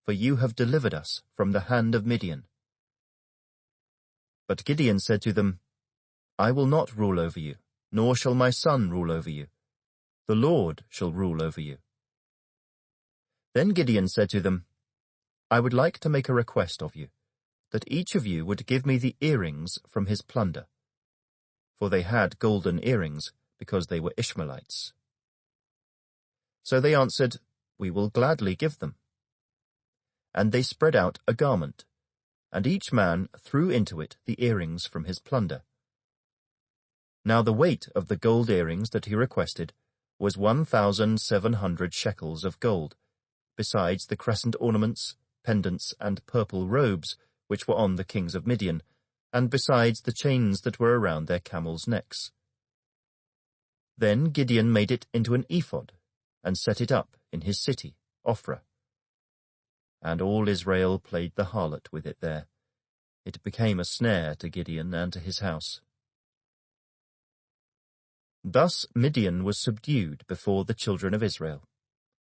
for you have delivered us from the hand of Midian." But Gideon said to them, "I will not rule over you, nor shall my son rule over you. The Lord shall rule over you." Then Gideon said to them, "I would like to make a request of you, that each of you would give me the earrings from his plunder." For they had golden earrings, because they were Ishmaelites. So they answered, "We will gladly give them." And they spread out a garment, and each man threw into it the earrings from his plunder. Now the weight of the gold earrings that he requested was 1,700 shekels of gold, besides the crescent ornaments, pendants, and purple robes which were on the kings of Midian, and besides the chains that were around their camels' necks. Then Gideon made it into an ephod, and set it up in his city, Ophrah. And all Israel played the harlot with it there. It became a snare to Gideon and to his house. Thus Midian was subdued before the children of Israel,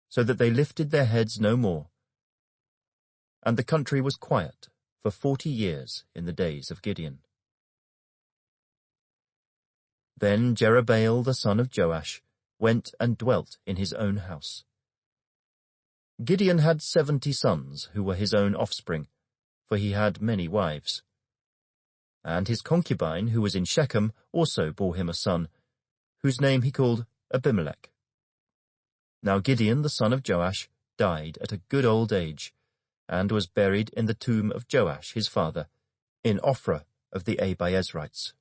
so that they lifted their heads no more. And the country was quiet for 40 years in the days of Gideon. Then Jerubbaal the son of Joash went and dwelt in his own house. Gideon had 70 sons who were his own offspring, for he had many wives. And his concubine, who was in Shechem, also bore him a son, whose name he called Abimelech. Now Gideon the son of Joash died at a good old age, and was buried in the tomb of Joash his father, in Ophrah of the Abiezrites.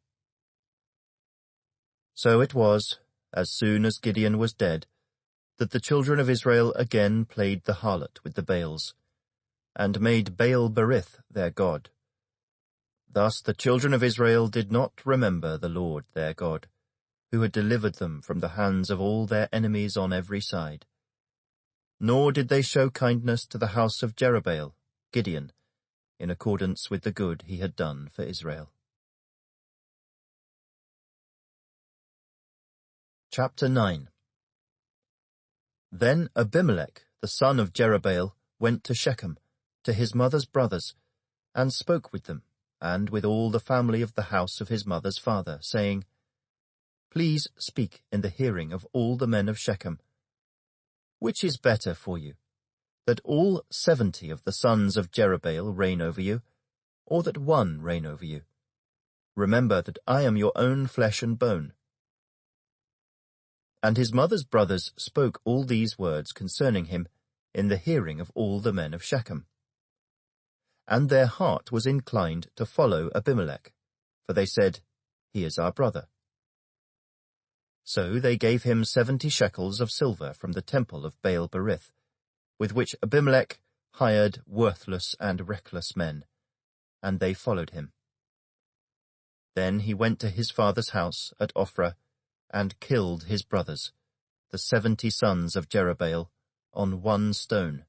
So it was, as soon as Gideon was dead, that the children of Israel again played the harlot with the Baals, and made Baal-berith their god. Thus the children of Israel did not remember the Lord their God, who had delivered them from the hands of all their enemies on every side. Nor did they show kindness to the house of Jerubbaal, Gideon, in accordance with the good he had done for Israel. Chapter 9. Then Abimelech, the son of Jerubbaal, went to Shechem, to his mother's brothers, and spoke with them, and with all the family of the house of his mother's father, saying, "Please speak in the hearing of all the men of Shechem. Which is better for you, that all 70 of the sons of Jerubbaal reign over you, or that one reign over you? Remember that I am your own flesh and bone." And his mother's brothers spoke all these words concerning him in the hearing of all the men of Shechem. And their heart was inclined to follow Abimelech, for they said, "He is our brother." So they gave him 70 shekels of silver from the temple of Baal-berith, with which Abimelech hired worthless and reckless men, and they followed him. Then he went to his father's house at Ophrah, and killed his brothers, the 70 sons of Jerubbaal, on one stone.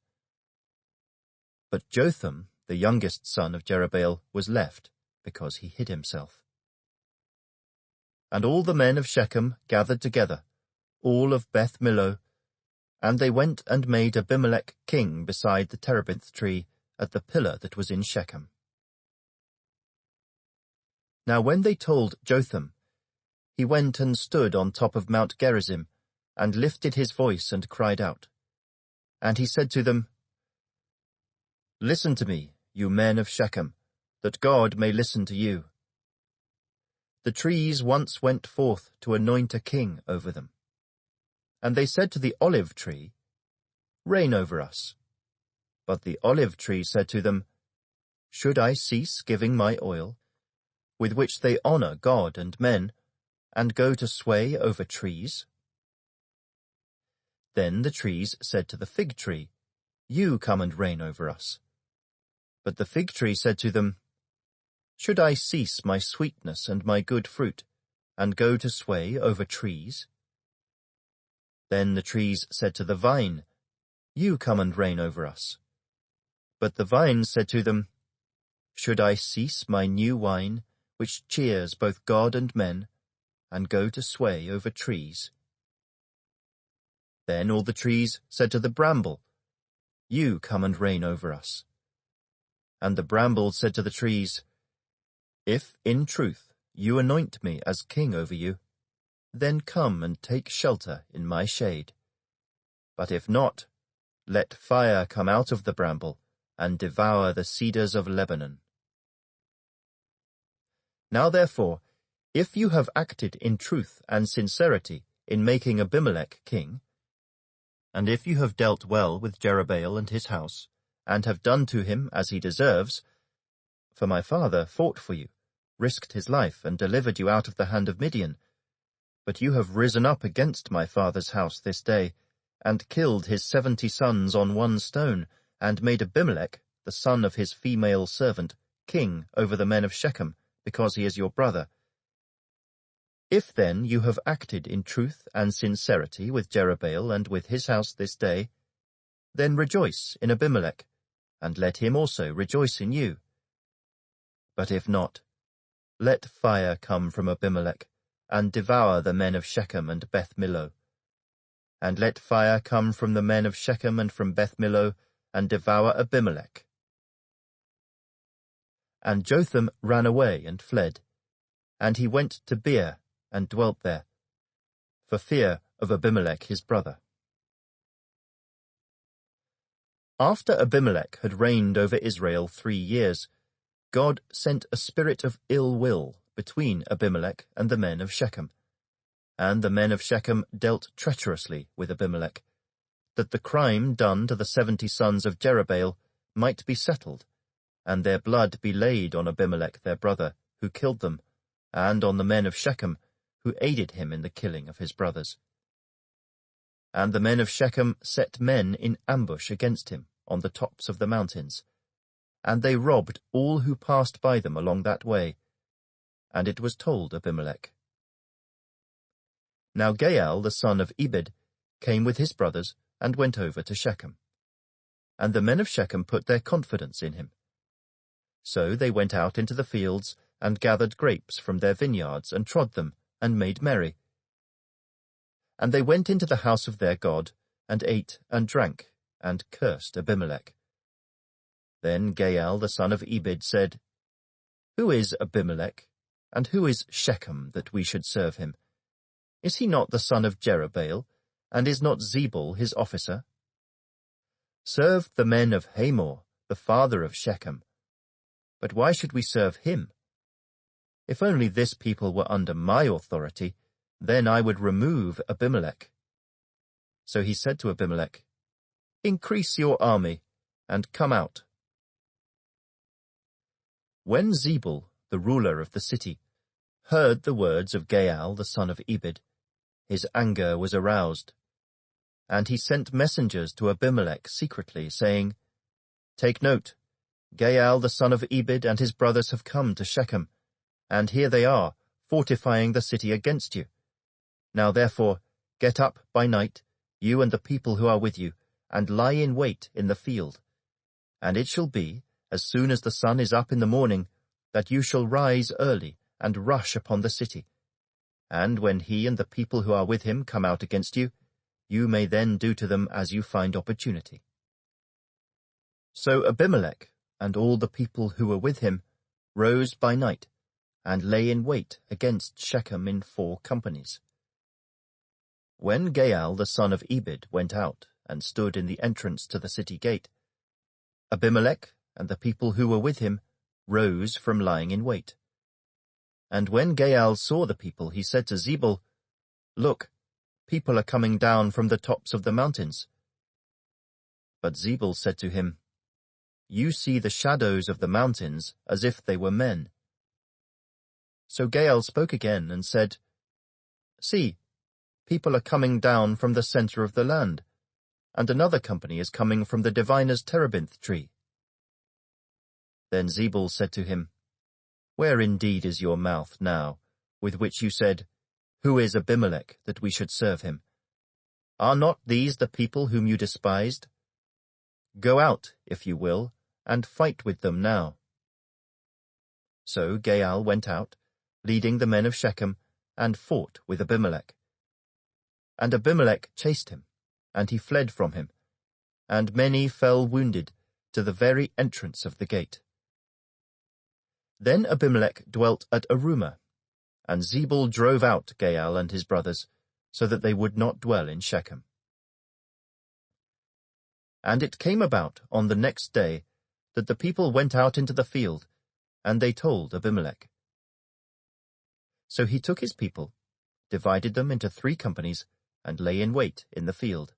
But Jotham, the youngest son of Jerubbaal, was left, because he hid himself. And all the men of Shechem gathered together, all of Beth Millo, and they went and made Abimelech king beside the terebinth tree at the pillar that was in Shechem. Now when they told Jotham, he went and stood on top of Mount Gerizim, and lifted his voice and cried out. And he said to them, "Listen to me, you men of Shechem, that God may listen to you. The trees once went forth to anoint a king over them. And they said to the olive tree, 'Reign over us.' But the olive tree said to them, 'Should I cease giving my oil, with which they honor God and men, and go to sway over trees?' Then the trees said to the fig tree, "You come and reign over us." But the fig tree said to them, "Should I cease my sweetness and my good fruit, and go to sway over trees?" Then the trees said to the vine, "You come and reign over us." But the vine said to them, "Should I cease my new wine, which cheers both God and men, and go to sway over trees?" Then all the trees said to the bramble, "You come and reign over us." And the bramble said to the trees, "If in truth you anoint me as king over you, then come and take shelter in my shade. But if not, let fire come out of the bramble and devour the cedars of Lebanon. Now therefore, if you have acted in truth and sincerity in making Abimelech king, and if you have dealt well with Jerubbaal and his house, and have done to him as he deserves, for my father fought for you, risked his life, and delivered you out of the hand of Midian, but you have risen up against my father's house this day, and killed his 70 sons on one stone, and made Abimelech, the son of his female servant, king over the men of Shechem, because he is your brother. If then you have acted in truth and sincerity with Jerubbaal and with his house this day, then rejoice in Abimelech, and let him also rejoice in you. But if not, let fire come from Abimelech, and devour the men of Shechem and Beth Millo. And let fire come from the men of Shechem and from Beth Millo, and devour Abimelech. And Jotham ran away and fled, and he went to Beer, and dwelt there, for fear of Abimelech his brother. After Abimelech had reigned over Israel 3 years, God sent a spirit of ill will between Abimelech and the men of Shechem. And the men of Shechem dealt treacherously with Abimelech, that the crime done to the 70 sons of Jerubbaal might be settled, and their blood be laid on Abimelech their brother, who killed them, and on the men of Shechem, who aided him in the killing of his brothers. And the men of Shechem set men in ambush against him on the tops of the mountains, and they robbed all who passed by them along that way. And it was told Abimelech. Now Gaal the son of Ebed came with his brothers and went over to Shechem. And the men of Shechem put their confidence in him. So they went out into the fields and gathered grapes from their vineyards and trod them, and made merry. And they went into the house of their God, and ate and drank, and cursed Abimelech. Then Gaal the son of Ebed said, "Who is Abimelech, and who is Shechem, that we should serve him? Is he not the son of Jerubbaal, and is not Zebul his officer? Serve the men of Hamor, the father of Shechem. But why should we serve him? If only this people were under my authority, then I would remove Abimelech." So he said to Abimelech, "Increase your army, and come out." When Zebul, the ruler of the city, heard the words of Gaal the son of Ebed, his anger was aroused. And he sent messengers to Abimelech secretly, saying, "Take note, Gaal the son of Ebed and his brothers have come to Shechem, and here they are, fortifying the city against you. Now therefore, get up by night, you and the people who are with you, and lie in wait in the field. And it shall be, as soon as the sun is up in the morning, that you shall rise early and rush upon the city. And when he and the people who are with him come out against you, you may then do to them as you find opportunity." So Abimelech and all the people who were with him rose by night, and lay in wait against Shechem in 4 companies. When Gaal the son of Ebed went out and stood in the entrance to the city gate, Abimelech and the people who were with him rose from lying in wait. And when Gaal saw the people, he said to Zebul, "Look, people are coming down from the tops of the mountains." But Zebul said to him, "You see the shadows of the mountains as if they were men." So Gaal spoke again and said, "See, people are coming down from the center of the land, and another company is coming from the diviner's terebinth tree." Then Zebul said to him, "Where indeed is your mouth now, with which you said, 'Who is Abimelech, that we should serve him?' Are not these the people whom you despised? Go out, if you will, and fight with them now." So Gaal went out, leading the men of Shechem, and fought with Abimelech. And Abimelech chased him, and he fled from him, and many fell wounded to the very entrance of the gate. Then Abimelech dwelt at Arumah, and Zebul drove out Gaal and his brothers, so that they would not dwell in Shechem. And it came about on the next day that the people went out into the field, and they told Abimelech. So he took his people, divided them into 3 companies, and lay in wait in the field.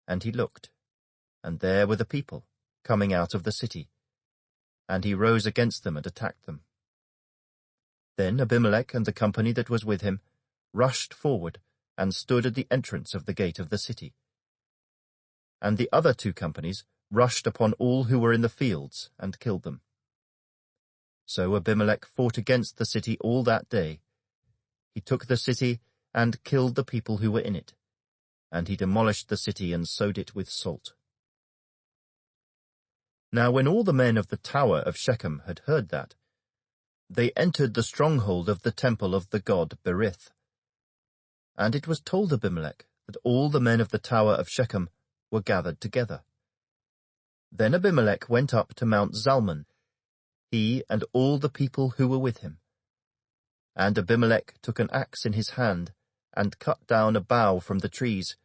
And he looked, and there were the people coming out of the city, and he rose against them and attacked them. Then Abimelech and the company that was with him rushed forward and stood at the entrance of the gate of the city. And the other 2 companies rushed upon all who were in the fields and killed them. So Abimelech fought against the city all that day. He took the city and killed the people who were in it, and he demolished the city and sowed it with salt. Now when all the men of the tower of Shechem had heard that, they entered the stronghold of the temple of the god Berith. And it was told Abimelech that all the men of the tower of Shechem were gathered together. Then Abimelech went up to Mount Zalmon, he and all the people who were with him. And Abimelech took an axe in his hand, and cut down a bough from the trees,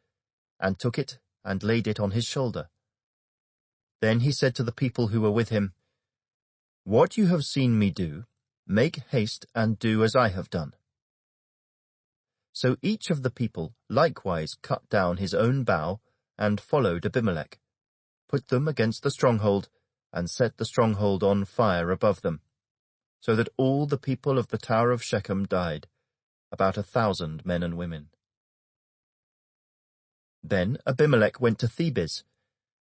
and took it and laid it on his shoulder. Then he said to the people who were with him, "What you have seen me do, make haste and do as I have done." So each of the people likewise cut down his own bough, and followed Abimelech, put them against the stronghold, and set the stronghold on fire above them, so that all the people of the tower of Shechem died, about 1,000 men and women. Then Abimelech went to Thebez,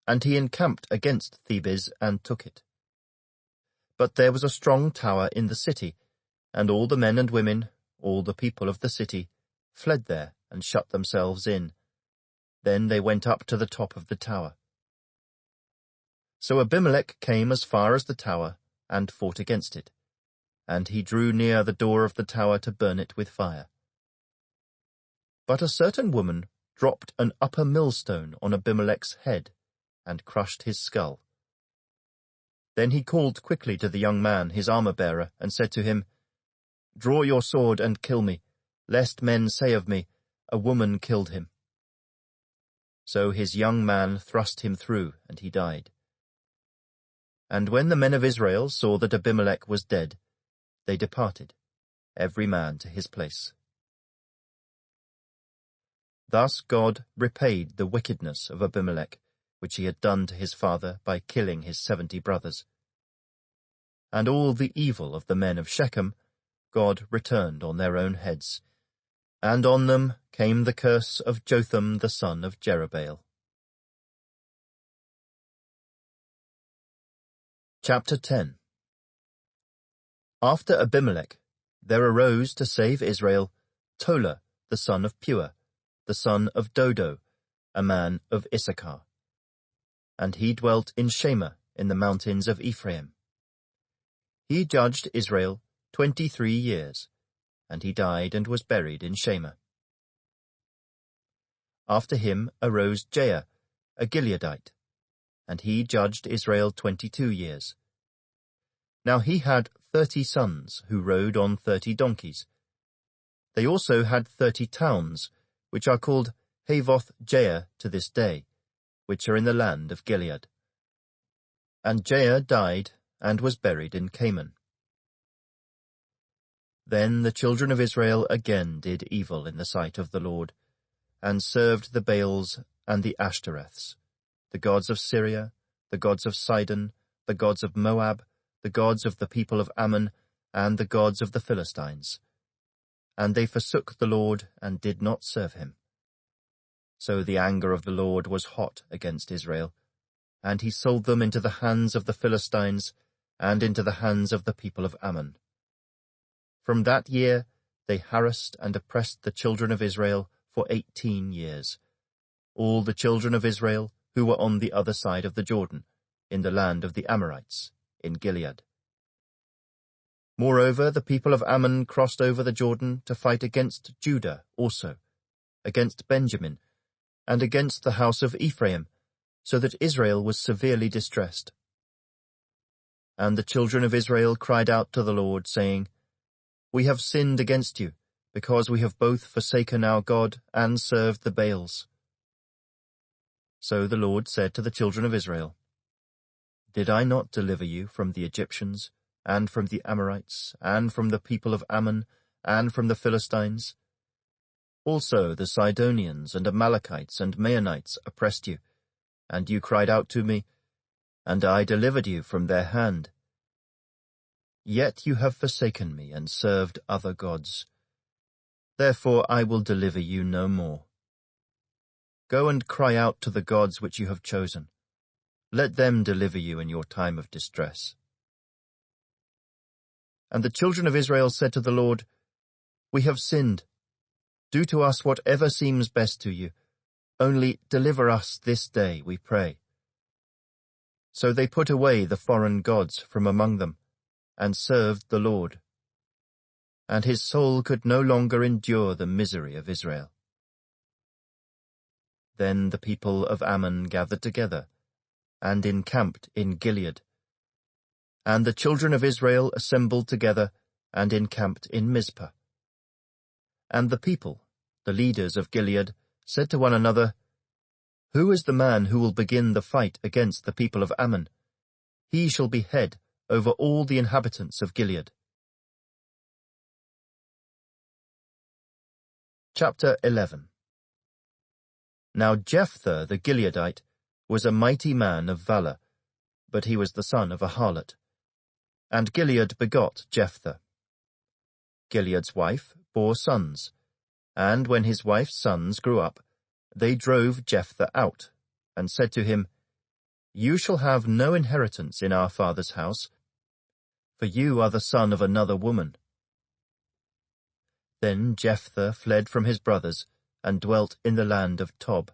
and he encamped against Thebez and took it. But there was a strong tower in the city, and all the men and women, all the people of the city, fled there and shut themselves in. Then they went up to the top of the tower. So Abimelech came as far as the tower and fought against it, and he drew near the door of the tower to burn it with fire. But a certain woman dropped an upper millstone on Abimelech's head and crushed his skull. Then he called quickly to the young man, his armor-bearer, and said to him, "Draw your sword and kill me, lest men say of me, 'A woman killed him.'" So his young man thrust him through, and he died. And when the men of Israel saw that Abimelech was dead, they departed, every man to his place. Thus God repaid the wickedness of Abimelech, which he had done to his father by killing his 70 brothers. And all the evil of the men of Shechem God returned on their own heads, and on them came the curse of Jotham the son of Jerubbaal. Chapter 10. After Abimelech, there arose to save Israel Tola the son of Pua, the son of Dodo, a man of Issachar. And he dwelt in Shema in the mountains of Ephraim. He judged Israel 23 years, and he died and was buried in Shema. After him arose Jair, a Gileadite, and he judged Israel 22 years. Now he had 30 sons who rode on 30 donkeys. They also had 30 towns, which are called Havoth Jair to this day, which are in the land of Gilead. And Jair died and was buried in Canaan. Then the children of Israel again did evil in the sight of the Lord, and served the Baals and the Ashtoreths, the gods of Syria, the gods of Sidon, the gods of Moab, the gods of the people of Ammon, and the gods of the Philistines. and they forsook the Lord and did not serve him. So the anger of the Lord was hot against Israel, and he sold them into the hands of the Philistines and into the hands of the people of Ammon. From that year they harassed and oppressed the children of Israel for 18 years, all the children of Israel who were on the other side of the Jordan, in the land of the Amorites, in Gilead. Moreover, the people of Ammon crossed over the Jordan to fight against Judah also, against Benjamin, and against the house of Ephraim, so that Israel was severely distressed. And the children of Israel cried out to the Lord, saying, We have sinned against you, because we have both forsaken our God and served the Baals. So the Lord said to the children of Israel, Did I not deliver you from the Egyptians, and from the Amorites, and from the people of Ammon, and from the Philistines? Also the Sidonians and Amalekites and Maonites oppressed you, and you cried out to me, and I delivered you from their hand. Yet you have forsaken me and served other gods. Therefore I will deliver you no more. Go and cry out to the gods which you have chosen. Let them deliver you in your time of distress. And the children of Israel said to the Lord, We have sinned. Do to us whatever seems best to you. Only deliver us this day, we pray. So they put away the foreign gods from among them, and served the Lord. And his soul could no longer endure the misery of Israel. Then the people of Ammon gathered together, and encamped in Gilead. And the children of Israel assembled together, and encamped in Mizpah. And the people, the leaders of Gilead, said to one another, Who is the man who will begin the fight against the people of Ammon? He shall be head over all the inhabitants of Gilead. Chapter 11. Now Jephthah the Gileadite was a mighty man of valour, but he was the son of a harlot. And Gilead begot Jephthah. Gilead's wife bore sons, and when his wife's sons grew up, they drove Jephthah out, and said to him, You shall have no inheritance in our father's house, for you are the son of another woman. Then Jephthah fled from his brothers, and dwelt in the land of Tob.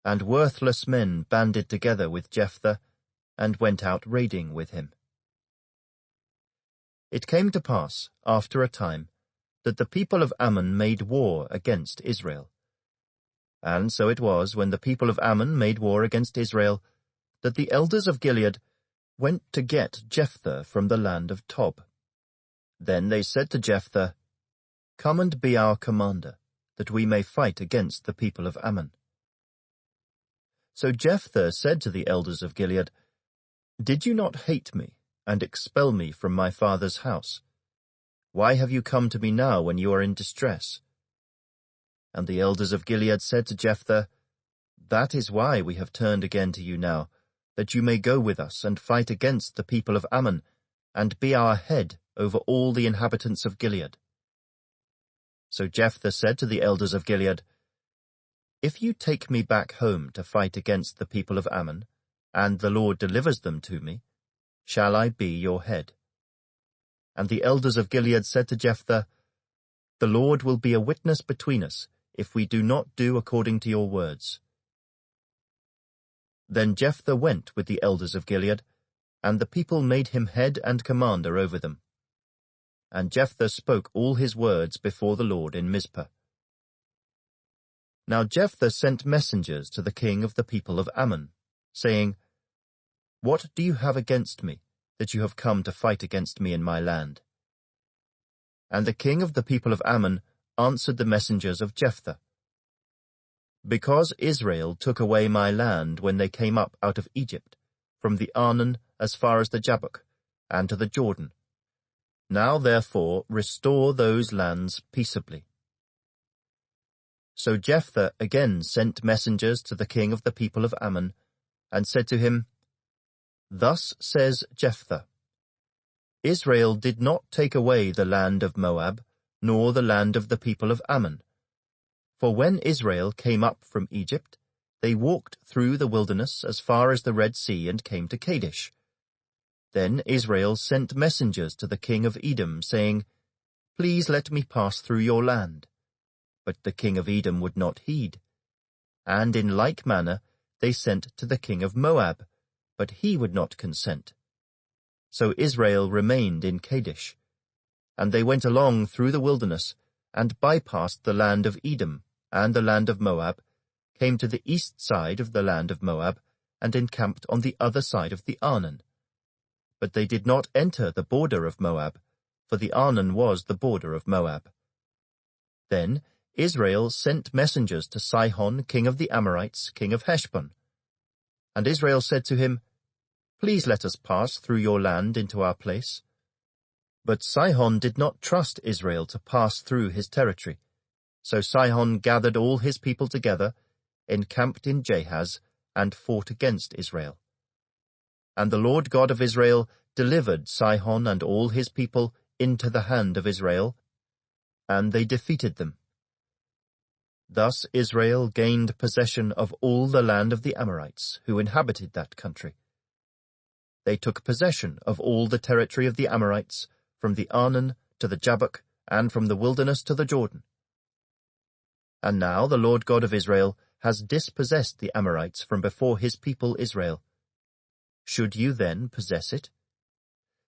And worthless men banded together with Jephthah, and went out raiding with him. It came to pass, after a time, that the people of Ammon made war against Israel. And so it was, when the people of Ammon made war against Israel, that the elders of Gilead went to get Jephthah from the land of Tob. Then they said to Jephthah, Come and be our commander, that we may fight against the people of Ammon. So Jephthah said to the elders of Gilead, Did you not hate me, and expel me from my father's house? Why have you come to me now when you are in distress? And the elders of Gilead said to Jephthah, That is why we have turned again to you now, that you may go with us and fight against the people of Ammon, and be our head over all the inhabitants of Gilead. So Jephthah said to the elders of Gilead, If you take me back home to fight against the people of Ammon, and the Lord delivers them to me, shall I be your head? And the elders of Gilead said to Jephthah, The Lord will be a witness between us, if we do not do according to your words. Then Jephthah went with the elders of Gilead, and the people made him head and commander over them. And Jephthah spoke all his words before the Lord in Mizpah. Now Jephthah sent messengers to the king of the people of Ammon, saying, What do you have against me, that you have come to fight against me in my land? And the king of the people of Ammon answered the messengers of Jephthah, Because Israel took away my land when they came up out of Egypt, from the Arnon as far as the Jabbok, and to the Jordan. Now therefore restore those lands peaceably. So Jephthah again sent messengers to the king of the people of Ammon, and said to him, Thus says Jephthah, Israel did not take away the land of Moab, nor the land of the people of Ammon. For when Israel came up from Egypt, they walked through the wilderness as far as the Red Sea and came to Kadesh. Then Israel sent messengers to the king of Edom, saying, Please let me pass through your land. But the king of Edom would not heed. And in like manner they sent to the king of Moab, but he would not consent. So Israel remained in Kadesh. And they went along through the wilderness, and bypassed the land of Edom and the land of Moab, came to the east side of the land of Moab, and encamped on the other side of the Arnon. But they did not enter the border of Moab, for the Arnon was the border of Moab. Then Israel sent messengers to Sihon, king of the Amorites, king of Heshbon. And Israel said to him, Please let us pass through your land into our place. But Sihon did not trust Israel to pass through his territory. So Sihon gathered all his people together, encamped in Jahaz, and fought against Israel. And the Lord God of Israel delivered Sihon and all his people into the hand of Israel, and they defeated them. Thus Israel gained possession of all the land of the Amorites, who inhabited that country. They took possession of all the territory of the Amorites, from the Arnon to the Jabbok, and from the wilderness to the Jordan. And now the Lord God of Israel has dispossessed the Amorites from before his people Israel. Should you then possess it?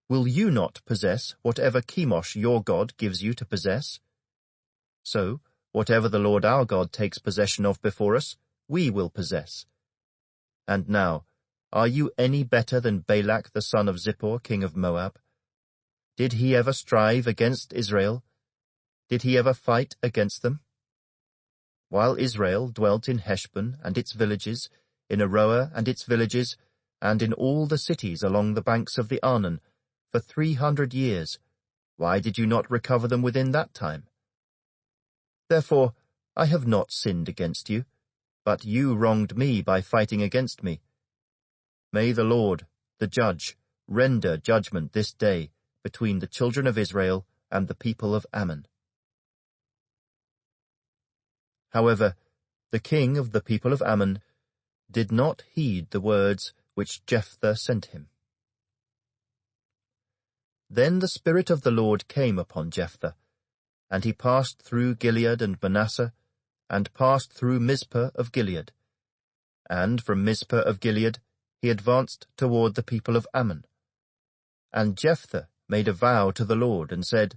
Will you not possess whatever Chemosh your God gives you to possess? So, whatever the Lord our God takes possession of before us, we will possess. And now, are you any better than Balak the son of Zippor, king of Moab? Did he ever strive against Israel? Did he ever fight against them? While Israel dwelt in Heshbon and its villages, in Aroer and its villages, and in all the cities along the banks of the Arnon, for 300 years, why did you not recover them within that time? Therefore I have not sinned against you, but you wronged me by fighting against me. May the Lord, the judge, render judgment this day between the children of Israel and the people of Ammon. However, the king of the people of Ammon did not heed the words which Jephthah sent him. Then the Spirit of the Lord came upon Jephthah, and he passed through Gilead and Manasseh, and passed through Mizpah of Gilead. And from Mizpah of Gilead he advanced toward the people of Ammon. And Jephthah made a vow to the Lord, and said,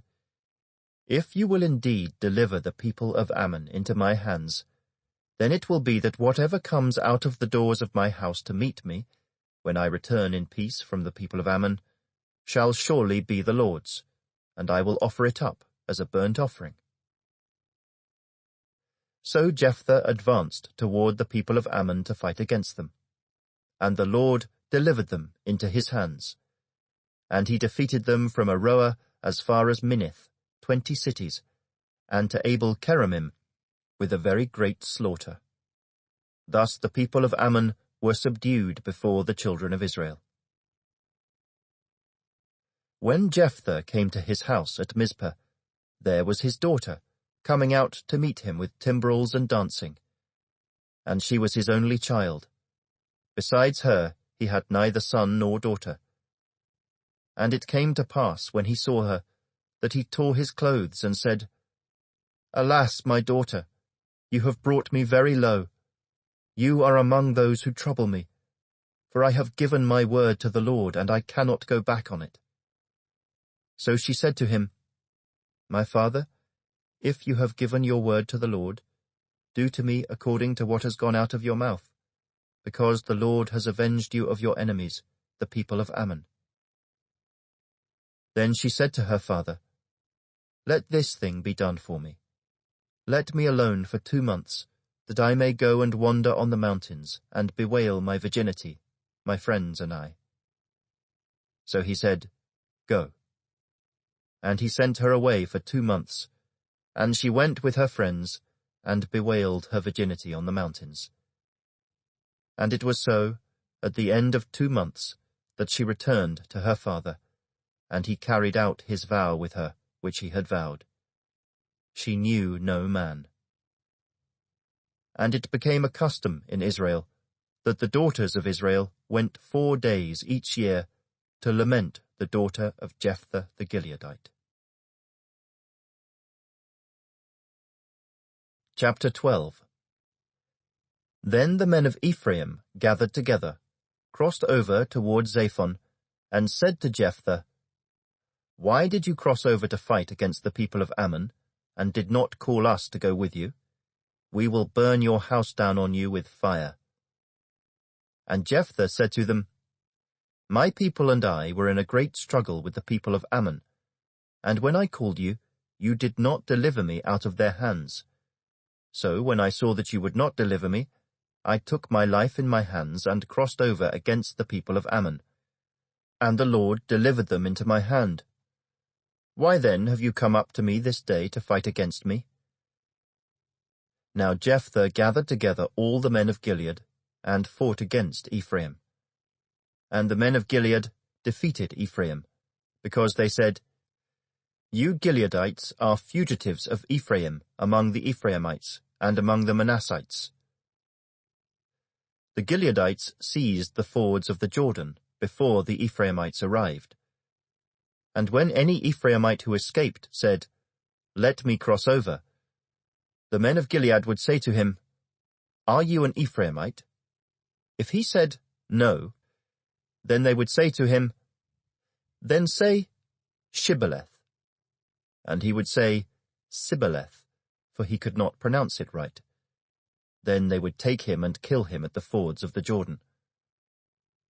If you will indeed deliver the people of Ammon into my hands, then it will be that whatever comes out of the doors of my house to meet me, when I return in peace from the people of Ammon, shall surely be the Lord's, and I will offer it up as a burnt offering. So Jephthah advanced toward the people of Ammon to fight against them, and the Lord delivered them into his hands. And he defeated them from Aroer as far as Minnith, 20 cities, and to Abel-keramim, with a very great slaughter. Thus the people of Ammon were subdued before the children of Israel. When Jephthah came to his house at Mizpah, there was his daughter, coming out to meet him with timbrels and dancing. And she was his only child. Besides her, he had neither son nor daughter. And it came to pass, when he saw her, that he tore his clothes and said, Alas, my daughter, you have brought me very low. You are among those who trouble me, for I have given my word to the Lord, and I cannot go back on it. So she said to him, My father, if you have given your word to the Lord, do to me according to what has gone out of your mouth, because the Lord has avenged you of your enemies, the people of Ammon. Then she said to her father, Let this thing be done for me. Let me alone for 2 months, that I may go and wander on the mountains, and bewail my virginity, my friends and I. So he said, Go. And he sent her away for 2 months, and she went with her friends, and bewailed her virginity on the mountains. And it was so, at the end of 2 months, that she returned to her father, and he carried out his vow with her, which he had vowed. she knew no man. And it became a custom in Israel that the daughters of Israel went 4 days each year to lament the daughter of Jephthah the Gileadite. Chapter 12. Then the men of Ephraim gathered together, crossed over toward Zaphon, and said to Jephthah, "Why did you cross over to fight against the people of Ammon, and did not call us to go with you? We will burn your house down on you with fire." And Jephthah said to them, "My people and I were in a great struggle with the people of Ammon, and when I called you, you did not deliver me out of their hands. So when I saw that you would not deliver me, I took my life in my hands and crossed over against the people of Ammon. And the Lord delivered them into my hand. Why then have you come up to me this day to fight against me?" Now Jephthah gathered together all the men of Gilead, and fought against Ephraim. And the men of Gilead defeated Ephraim, because they said, "You Gileadites are fugitives of Ephraim among the Ephraimites and among the Manassites." The Gileadites seized the fords of the Jordan before the Ephraimites arrived. And when any Ephraimite who escaped said, "Let me cross over," the men of Gilead would say to him, "Are you an Ephraimite?" If he said, "No," then they would say to him, "Then say, Shibboleth." And he would say, Sibboleth, for he could not pronounce it right. Then they would take him and kill him at the fords of the Jordan.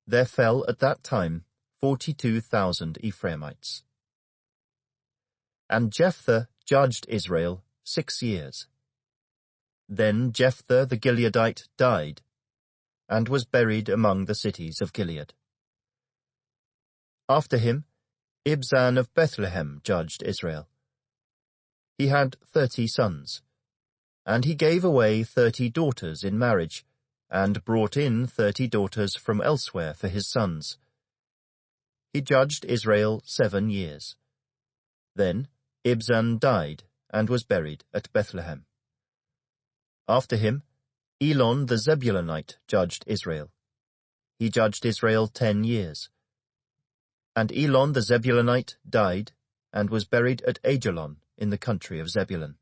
There fell at that time 42,000 Ephraimites. And Jephthah judged Israel 6 years. Then Jephthah the Gileadite died, and was buried among the cities of Gilead. After him, Ibzan of Bethlehem judged Israel. He had 30 sons, and he gave away 30 daughters in marriage, and brought in 30 daughters from elsewhere for his sons. He judged Israel 7 years. Then Ibzan died, and was buried at Bethlehem. After him, Elon the Zebulunite judged Israel. He judged Israel 10 years. And Elon the Zebulunite died, and was buried at Ajalon in the country of Zebulun.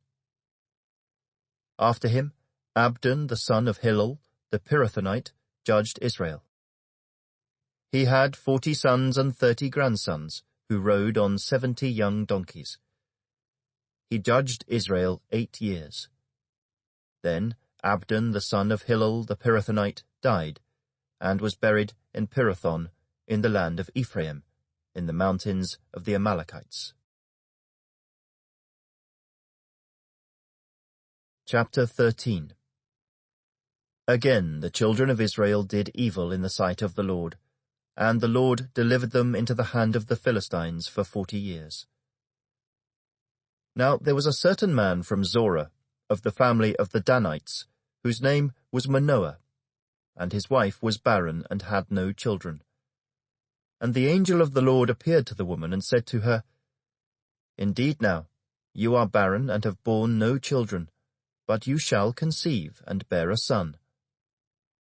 After him, Abdon the son of Hillel, the Pirathonite, judged Israel. He had 40 sons and 30 grandsons, who rode on 70 young donkeys. He judged Israel 8 years. Then Abdon the son of Hillel the Pirathonite died, and was buried in Pirathon in the land of Ephraim, in the mountains of the Amalekites. Chapter 13. Again the children of Israel did evil in the sight of the Lord, and the Lord delivered them into the hand of the Philistines for 40 years. Now there was a certain man from Zorah, of the family of the Danites, whose name was Manoah, and his wife was barren and had no children. And the angel of the Lord appeared to the woman and said to her, "Indeed now, you are barren and have borne no children, but you shall conceive and bear a son.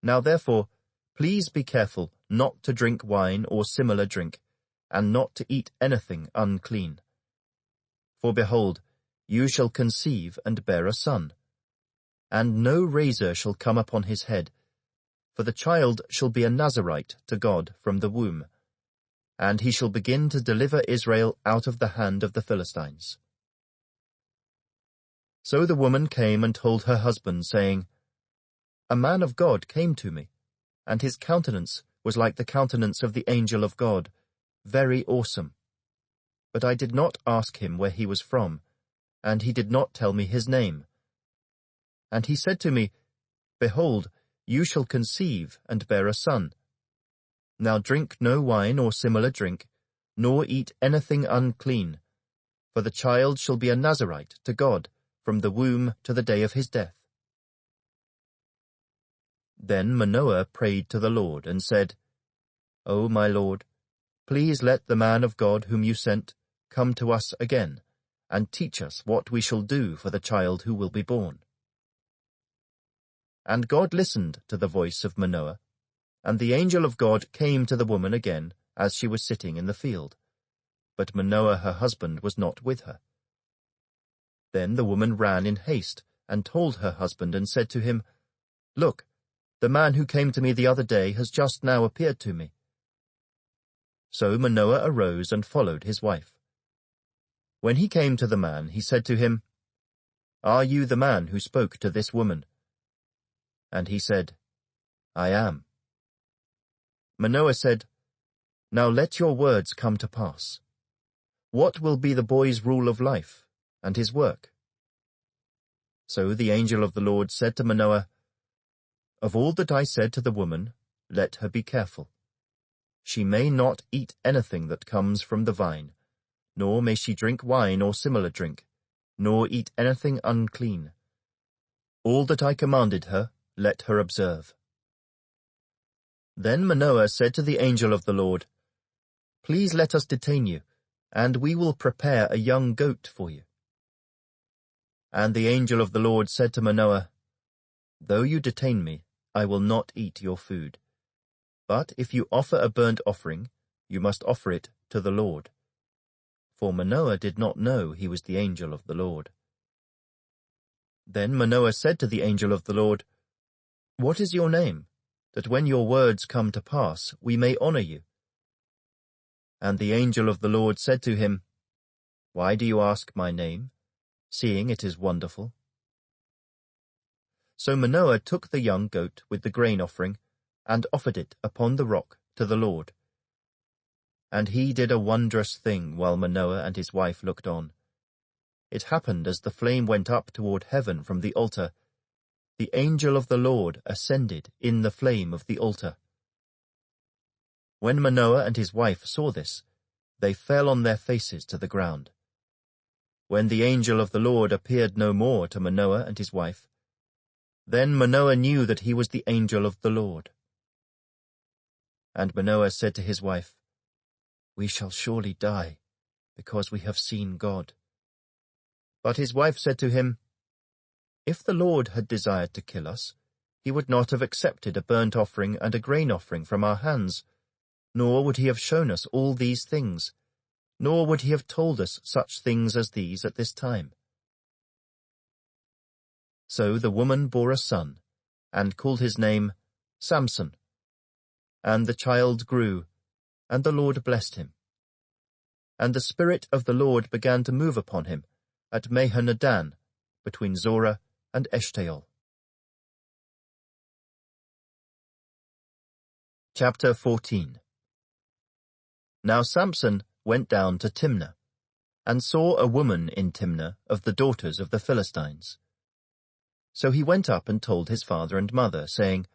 Now therefore, please be careful not to drink wine or similar drink, and not to eat anything unclean. For behold, you shall conceive and bear a son. And no razor shall come upon his head, for the child shall be a Nazirite to God from the womb, and he shall begin to deliver Israel out of the hand of the Philistines." So the woman came and told her husband, saying, "A man of God came to me, and his countenance was like the countenance of the angel of God, very awesome. But I did not ask him where he was from, and he did not tell me his name. And he said to me, Behold, you shall conceive and bear a son. Now drink no wine or similar drink, nor eat anything unclean, for the child shall be a Nazirite to God from the womb to the day of his death." Then Manoah prayed to the Lord and said, "O my Lord, please let the man of God whom you sent come to us again, and teach us what we shall do for the child who will be born." And God listened to the voice of Manoah, and the angel of God came to the woman again as she was sitting in the field. But Manoah her husband was not with her. Then the woman ran in haste and told her husband and said to him, "Look, the man who came to me the other day has just now appeared to me." So Manoah arose and followed his wife. When he came to the man, he said to him, "Are you the man who spoke to this woman?" And he said, "I am." Manoah said, "Now let your words come to pass. What will be the boy's rule of life, and his work?" So the angel of the Lord said to Manoah, "Of all that I said to the woman, let her be careful. She may not eat anything that comes from the vine, nor may she drink wine or similar drink, nor eat anything unclean. All that I commanded her, let her observe." Then Manoah said to the angel of the Lord, "Please let us detain you, and we will prepare a young goat for you." And the angel of the Lord said to Manoah, "Though you detain me, I will not eat your food. But if you offer a burnt offering, you must offer it to the Lord." For Manoah did not know he was the angel of the Lord. Then Manoah said to the angel of the Lord, "What is your name, that when your words come to pass, we may honor you?" And the angel of the Lord said to him, "Why do you ask my name, seeing it is wonderful?" So Manoah took the young goat with the grain offering, and offered it upon the rock to the Lord. And he did a wondrous thing while Manoah and his wife looked on. It happened as the flame went up toward heaven from the altar, the angel of the Lord ascended in the flame of the altar. When Manoah and his wife saw this, they fell on their faces to the ground. When the angel of the Lord appeared no more to Manoah and his wife, then Manoah knew that he was the angel of the Lord. And Manoah said to his wife, "We shall surely die, because we have seen God." But his wife said to him, "If the Lord had desired to kill us, he would not have accepted a burnt offering and a grain offering from our hands, nor would he have shown us all these things, nor would he have told us such things as these at this time." So the woman bore a son, and called his name Samson. And the child grew, and the Lord blessed him. And the Spirit of the Lord began to move upon him at Mahaneh-dan, between Zorah and Eshtaol. Chapter 14. Now Samson went down to Timnah, and saw a woman in Timnah of the daughters of the Philistines. So he went up and told his father and mother, saying,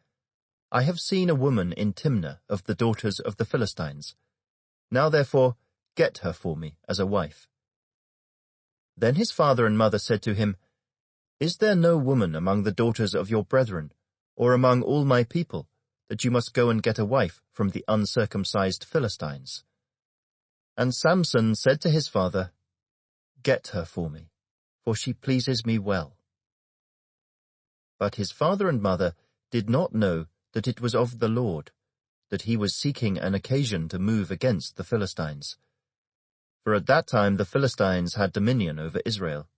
"I have seen a woman in Timnah of the daughters of the Philistines. Now therefore get her for me as a wife." Then his father and mother said to him, "Is there no woman among the daughters of your brethren, or among all my people, that you must go and get a wife from the uncircumcised Philistines?" And Samson said to his father, "Get her for me, for she pleases me well." But his father and mother did not know that it was of the Lord, that he was seeking an occasion to move against the Philistines. For at that time the Philistines had dominion over Israel.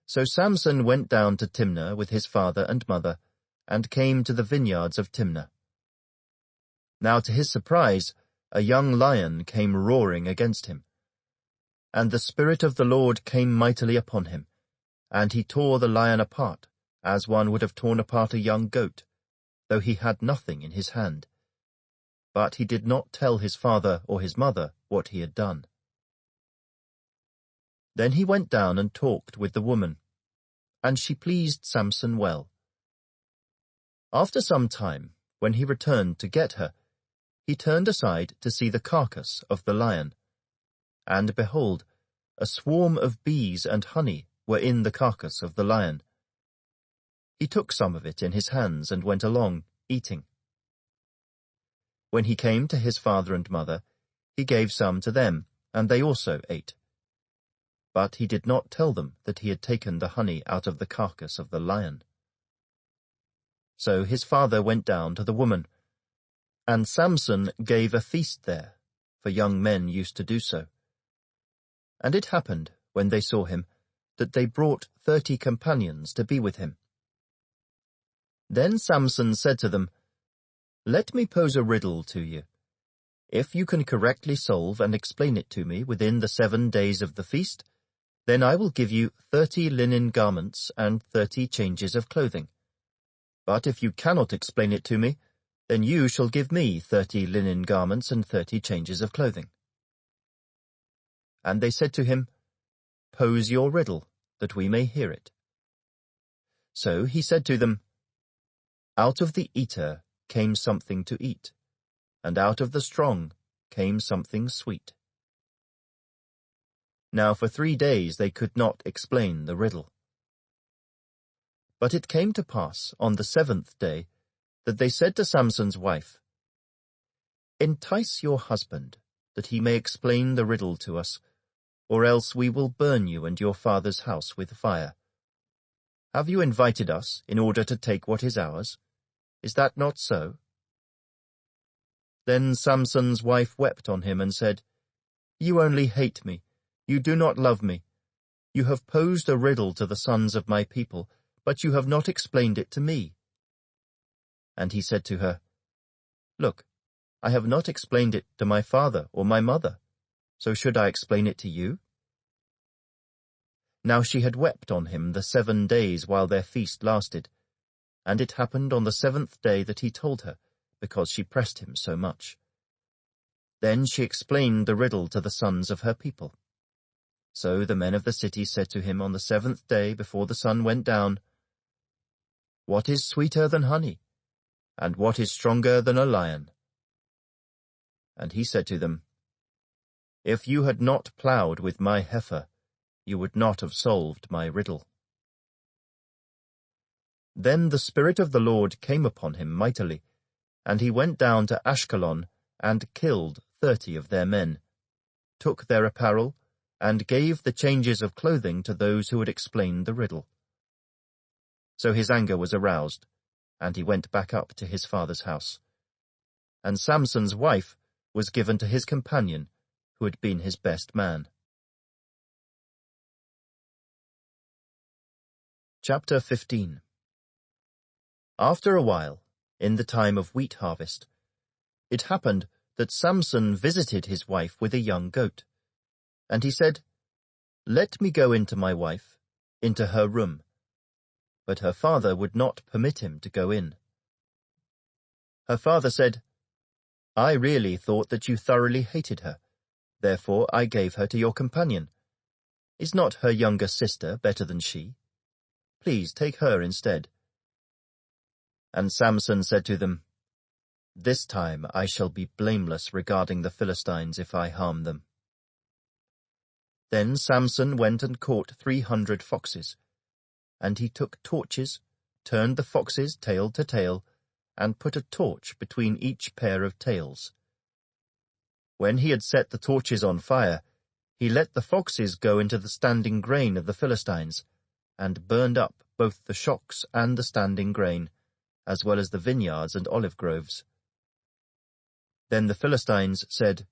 So Samson went down to Timnah with his father and mother, and came to the vineyards of Timnah. Now to his surprise, a young lion came roaring against him. And the Spirit of the Lord came mightily upon him, and he tore the lion apart, as one would have torn apart a young goat, though he had nothing in his hand. But he did not tell his father or his mother what he had done. Then he went down and talked with the woman, and she pleased Samson well. After some time, when he returned to get her, he turned aside to see the carcass of the lion. And behold, a swarm of bees and honey were in the carcass of the lion. He took some of it in his hands and went along, eating. When he came to his father and mother, he gave some to them, and they also ate. But he did not tell them that he had taken the honey out of the carcass of the lion. So his father went down to the woman, and Samson gave a feast there, for young men used to do so. And it happened, when they saw him, that they brought 30 companions to be with him. Then Samson said to them, "Let me pose a riddle to you. If you can correctly solve and explain it to me within the 7 days of the feast, then I will give you 30 linen garments and 30 changes of clothing. But if you cannot explain it to me, then you shall give me 30 linen garments and 30 changes of clothing." And they said to him, "Pose your riddle, that we may hear it." So he said to them, "Out of the eater came something to eat, and out of the strong came something sweet." Now for 3 days they could not explain the riddle. But it came to pass on the 7th day that they said to Samson's wife, "Entice your husband, that he may explain the riddle to us, or else we will burn you and your father's house with fire. Have you invited us in order to take what is ours? Is that not so?" Then Samson's wife wept on him and said, "You only hate me. You do not love me. You have posed a riddle to the sons of my people, but you have not explained it to me." And he said to her, "Look, I have not explained it to my father or my mother, so should I explain it to you?" Now she had wept on him the 7 days while their feast lasted, and it happened on the 7th day that he told her, because she pressed him so much. Then she explained the riddle to the sons of her people. So the men of the city said to him on the 7th day before the sun went down, "What is sweeter than honey? And what is stronger than a lion?" And he said to them, "If you had not ploughed with my heifer, you would not have solved my riddle." Then the Spirit of the Lord came upon him mightily, and he went down to Ashkelon and killed 30 of their men, took their apparel, and gave the changes of clothing to those who had explained the riddle. So his anger was aroused, and he went back up to his father's house. And Samson's wife was given to his companion, who had been his best man. Chapter 15. After a while, in the time of wheat harvest, it happened that Samson visited his wife with a young goat. And he said, "Let me go into my wife, into her room." But her father would not permit him to go in. Her father said, "I really thought that you thoroughly hated her, therefore I gave her to your companion. Is not her younger sister better than she? Please take her instead." And Samson said to them, "This time I shall be blameless regarding the Philistines if I harm them." Then Samson went and caught 300 foxes, and he took torches, turned the foxes tail to tail, and put a torch between each pair of tails. When he had set the torches on fire, he let the foxes go into the standing grain of the Philistines, and burned up both the shocks and the standing grain, as well as the vineyards and olive groves. Then the Philistines said,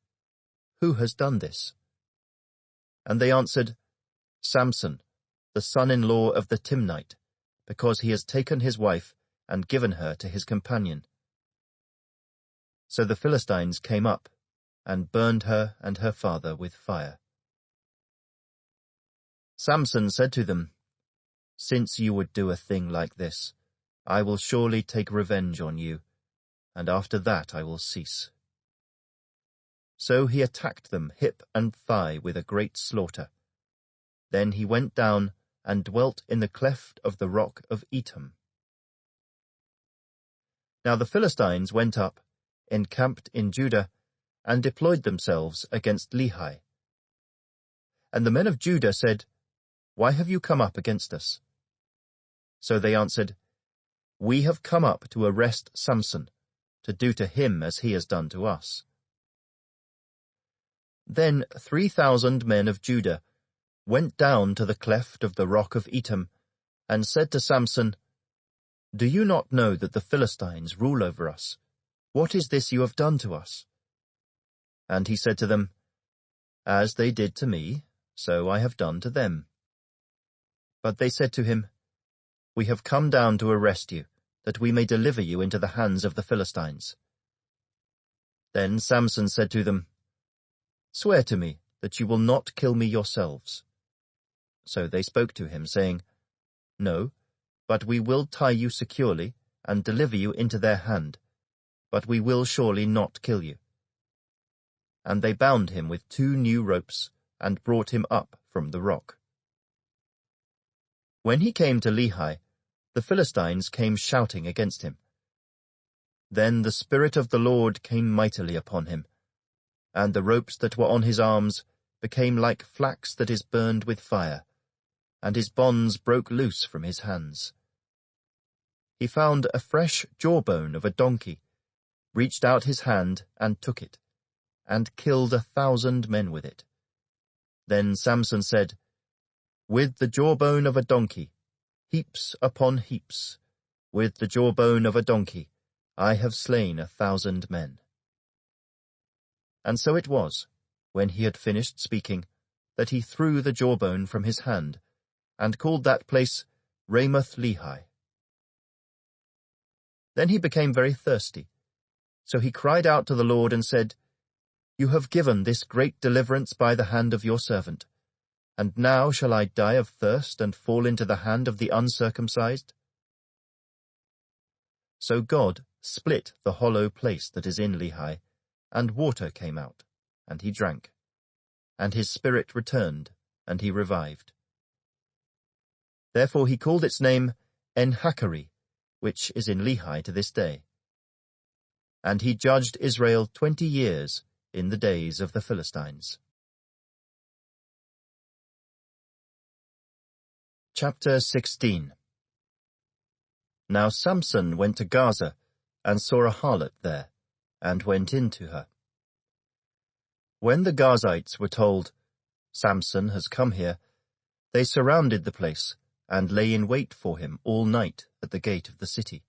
"Who has done this?" And they answered, "Samson, the son-in-law of the Timnite, because he has taken his wife and given her to his companion." So the Philistines came up and burned her and her father with fire. Samson said to them, "Since you would do a thing like this, I will surely take revenge on you, and after that I will cease." So he attacked them hip and thigh with a great slaughter. Then he went down and dwelt in the cleft of the rock of Etam. Now the Philistines went up, encamped in Judah, and deployed themselves against Lehi. And the men of Judah said, "Why have you come up against us?" So they answered, "We have come up to arrest Samson, to do to him as he has done to us." Then 3,000 men of Judah went down to the cleft of the rock of Etam, and said to Samson, "Do you not know that the Philistines rule over us? What is this you have done to us?" And he said to them, "As they did to me, so I have done to them." But they said to him, "We have come down to arrest you, that we may deliver you into the hands of the Philistines." Then Samson said to them, "Swear to me that you will not kill me yourselves." So they spoke to him, saying, "No, but we will tie you securely and deliver you into their hand, but we will surely not kill you." And they bound him with 2 new ropes and brought him up from the rock. When he came to Lehi, the Philistines came shouting against him. Then the Spirit of the Lord came mightily upon him, and the ropes that were on his arms became like flax that is burned with fire, and his bonds broke loose from his hands. He found a fresh jawbone of a donkey, reached out his hand and took it, and killed 1,000 men with it. Then Samson said, "With the jawbone of a donkey, heaps upon heaps, with the jawbone of a donkey, I have slain 1,000 men." And so it was, when he had finished speaking, that he threw the jawbone from his hand, and called that place Ramoth-Lehi. Then he became very thirsty, so he cried out to the Lord and said, "You have given this great deliverance by the hand of your servant, and now shall I die of thirst and fall into the hand of the uncircumcised?" So God split the hollow place that is in Lehi, and water came out, and he drank, and his spirit returned, and he revived. Therefore he called its name En-Hakkore, which is in Lehi to this day. And he judged Israel 20 years in the days of the Philistines. Chapter 16. Now Samson went to Gaza, and saw a harlot there, and went in to her. When the Gazites were told, "Samson has come here," they surrounded the place, and lay in wait for him all night at the gate of the city.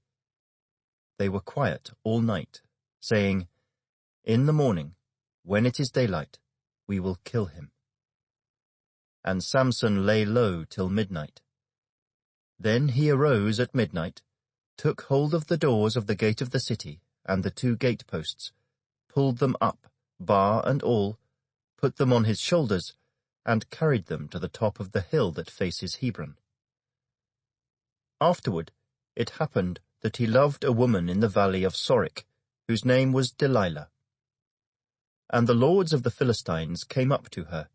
They were quiet all night, saying, "In the morning, when it is daylight, we will kill him." And Samson lay low till midnight. Then he arose at midnight, took hold of the doors of the gate of the city and the 2 gateposts, pulled them up, bar and all, put them on his shoulders, and carried them to the top of the hill that faces Hebron. Afterward it happened that he loved a woman in the valley of Sorek, whose name was Delilah. And the lords of the Philistines came up to her,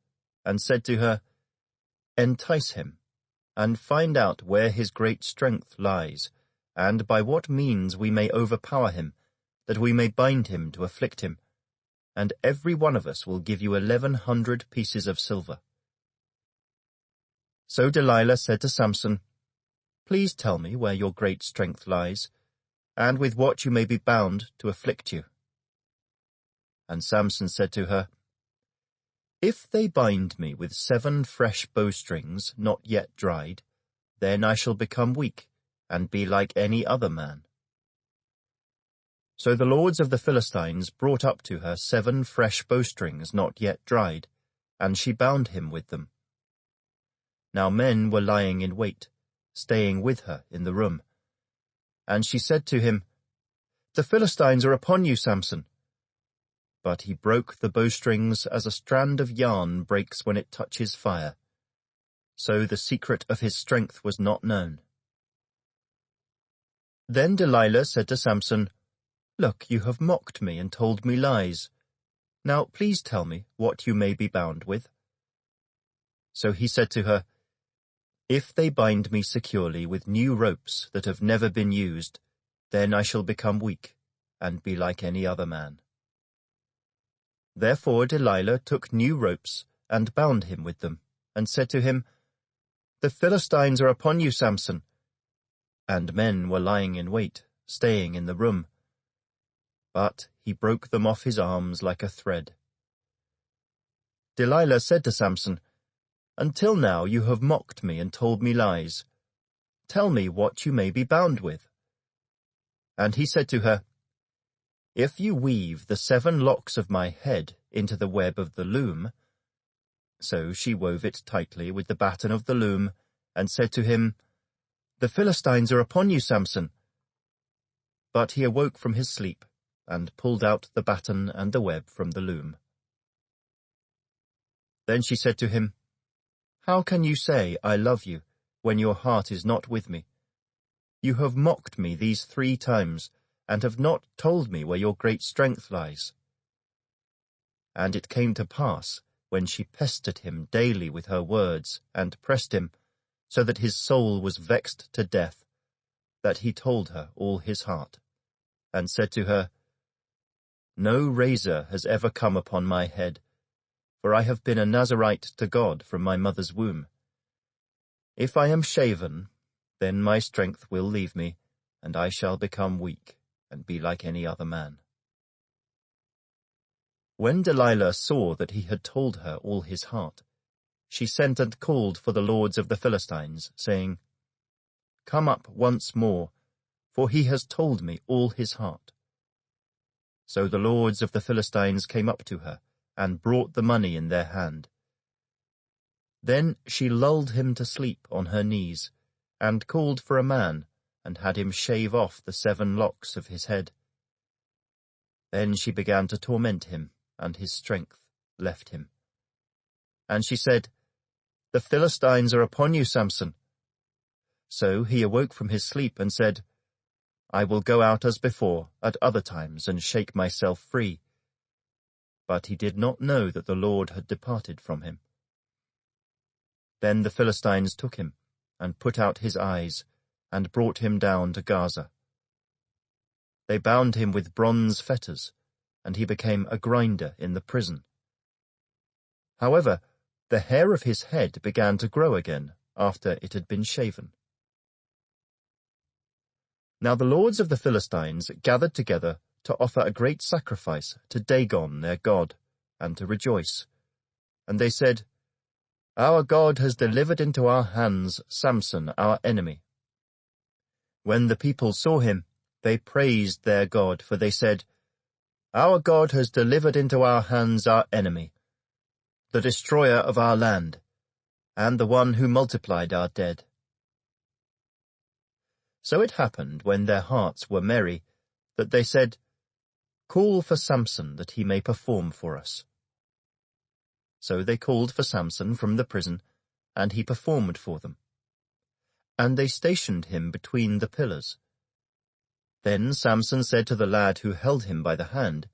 and said to her, "Entice him, and find out where his great strength lies, and by what means we may overpower him, that we may bind him to afflict him, and every one of us will give you 1,100 pieces of silver." So Delilah said to Samson, "Please tell me where your great strength lies, and with what you may be bound to afflict you." And Samson said to her, "If they bind me with 7 fresh bowstrings not yet dried, then I shall become weak, and be like any other man." So the lords of the Philistines brought up to her 7 fresh bowstrings not yet dried, and she bound him with them. Now men were lying in wait, staying with her in the room. And she said to him, "The Philistines are upon you, Samson." But he broke the bowstrings as a strand of yarn breaks when it touches fire. So the secret of his strength was not known. Then Delilah said to Samson, "Look, you have mocked me and told me lies. Now please tell me what you may be bound with." So he said to her, "If they bind me securely with new ropes that have never been used, then I shall become weak, and be like any other man." Therefore Delilah took new ropes, and bound him with them, and said to him, "The Philistines are upon you, Samson." And men were lying in wait, staying in the room. But he broke them off his arms like a thread. Delilah said to Samson, Until now you have mocked me and told me lies. Tell me what you may be bound with. And he said to her, If you weave the 7 locks of my head into the web of the loom. So she wove it tightly with the batten of the loom, and said to him, The Philistines are upon you, Samson. But he awoke from his sleep, and pulled out the batten and the web from the loom. Then she said to him, How can you say, I love you, when your heart is not with me? You have mocked me these 3 times, and have not told me where your great strength lies. And it came to pass, when she pestered him daily with her words, and pressed him, so that his soul was vexed to death, that he told her all his heart, and said to her, No razor has ever come upon my head, for I have been a Nazarite to God from my mother's womb. If I am shaven, then my strength will leave me, and I shall become weak, and be like any other man. When Delilah saw that he had told her all his heart, she sent and called for the lords of the Philistines, saying, Come up once more, for he has told me all his heart. So the lords of the Philistines came up to her, and brought the money in their hand. Then she lulled him to sleep on her knees, and called for a man, and had him shave off the 7 locks of his head. Then she began to torment him, and his strength left him. And she said, The Philistines are upon you, Samson. So he awoke from his sleep and said, I will go out as before, at other times, and shake myself free. But he did not know that the Lord had departed from him. Then the Philistines took him, and put out his eyes, and brought him down to Gaza. They bound him with bronze fetters, and he became a grinder in the prison. However, the hair of his head began to grow again after it had been shaven. Now the lords of the Philistines gathered together to offer a great sacrifice to Dagon their god, and to rejoice. And they said, Our God has delivered into our hands Samson, our enemy. When the people saw him, they praised their God, for they said, Our God has delivered into our hands our enemy, the destroyer of our land, and the one who multiplied our dead. So it happened, when their hearts were merry, that they said, Call for Samson, that he may perform for us. So they called for Samson from the prison, and he performed for them. And they stationed him between the pillars. Then Samson said to the lad who held him by the hand,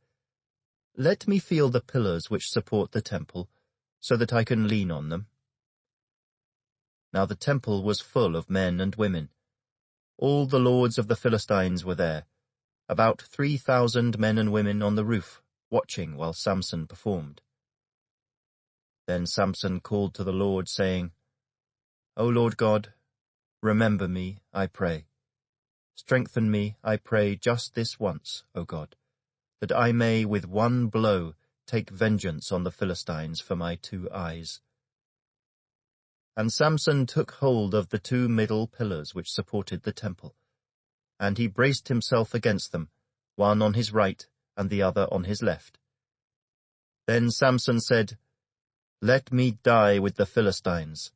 Let me feel the pillars which support the temple, so that I can lean on them. Now the temple was full of men and women. All the lords of the Philistines were there, about 3,000 men and women on the roof, watching while Samson performed. Then Samson called to the Lord, saying, O Lord God, remember me, I pray. Strengthen me, I pray, just this once, O God, that I may with one blow take vengeance on the Philistines for my 2 eyes. And Samson took hold of the 2 middle pillars which supported the temple, and he braced himself against them, one on his right and the other on his left. Then Samson said, Let me die with the Philistines.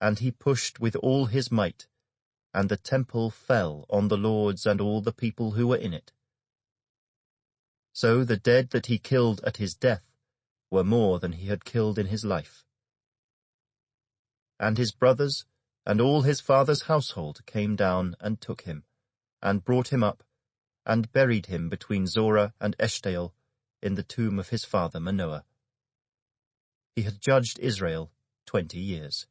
And he pushed with all his might, and the temple fell on the lords and all the people who were in it. So the dead that he killed at his death were more than he had killed in his life. And his brothers and all his father's household came down and took him, and brought him up, and buried him between Zorah and Eshtaol in the tomb of his father Manoah. He had judged Israel 20 years.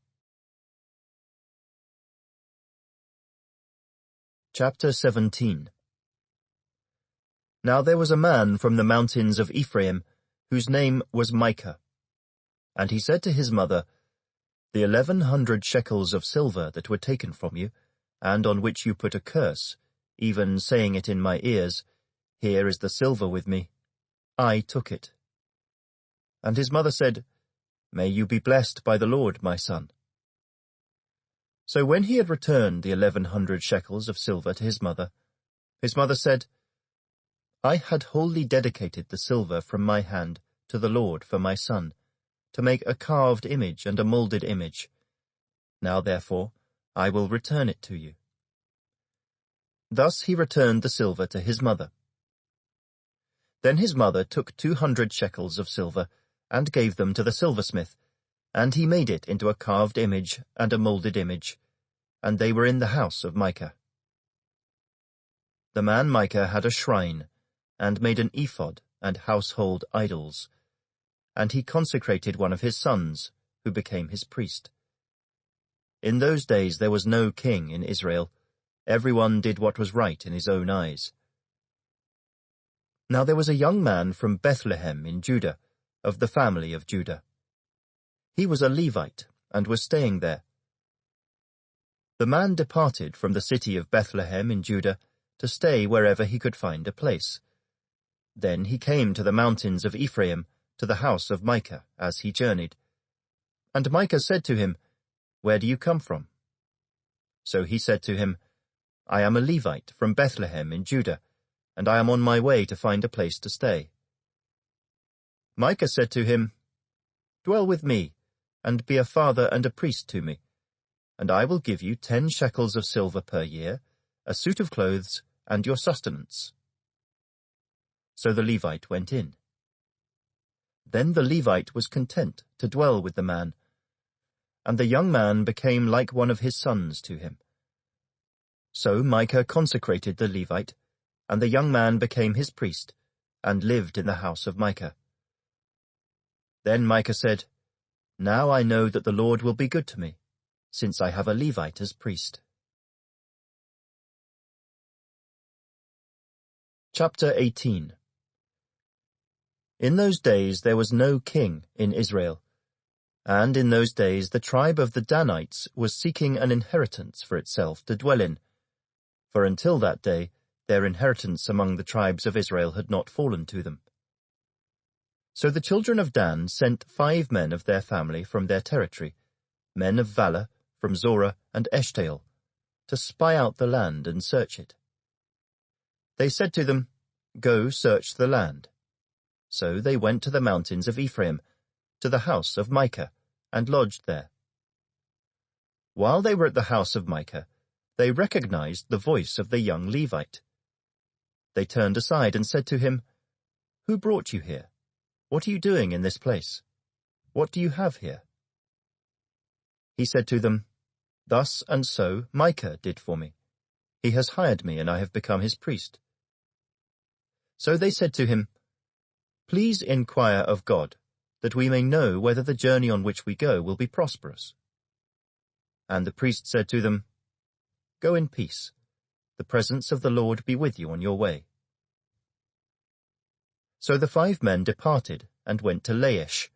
Chapter 17. Now there was a man from the mountains of Ephraim, whose name was Micah. And he said to his mother, The 1,100 shekels of silver that were taken from you, and on which you put a curse, even saying it in my ears, Here is the silver with me. I took it. And his mother said, May you be blessed by the Lord, my son." So when he had returned the 1,100 shekels of silver to his mother said, "I had wholly dedicated the silver from my hand to the Lord for my son, to make a carved image and a molded image. Now therefore I will return it to you." Thus he returned the silver to his mother. Then his mother took 200 shekels of silver and gave them to the silversmith, and he made it into a carved image and a molded image, and they were in the house of Micah. The man Micah had a shrine, and made an ephod and household idols, and he consecrated one of his sons, who became his priest. In those days there was no king in Israel. Everyone did what was right in his own eyes. Now there was a young man from Bethlehem in Judah, of the family of Judah. He was a Levite, and was staying there. The man departed from the city of Bethlehem in Judah to stay wherever he could find a place. Then he came to the mountains of Ephraim, to the house of Micah, as he journeyed. And Micah said to him, "Where do you come from?" So he said to him, "I am a Levite from Bethlehem in Judah, and I am on my way to find a place to stay." Micah said to him, "Dwell with me, and be a father and a priest to me, and I will give you 10 shekels of silver per year, a suit of clothes, and your sustenance." So the Levite went in. Then the Levite was content to dwell with the man, and the young man became like one of his sons to him. So Micah consecrated the Levite, and the young man became his priest, and lived in the house of Micah. Then Micah said, "Now I know that the Lord will be good to me, since I have a Levite as priest." Chapter 18. In those days there was no king in Israel, and in those days the tribe of the Danites was seeking an inheritance for itself to dwell in, for until that day their inheritance among the tribes of Israel had not fallen to them. So the children of Dan sent 5 men of their family from their territory, men of valor from Zorah and Eshtaol, to spy out the land and search it. They said to them, "Go search the land." So they went to the mountains of Ephraim, to the house of Micah, and lodged there. While they were at the house of Micah, they recognized the voice of the young Levite. They turned aside and said to him, "Who brought you here? What are you doing in this place? What do you have here?" He said to them, "Thus and so Micah did for me. He has hired me, and I have become his priest." So they said to him, "Please inquire of God, that we may know whether the journey on which we go will be prosperous." And the priest said to them, "Go in peace. The presence of the Lord be with you on your way." So the 5 men departed and went to Laish.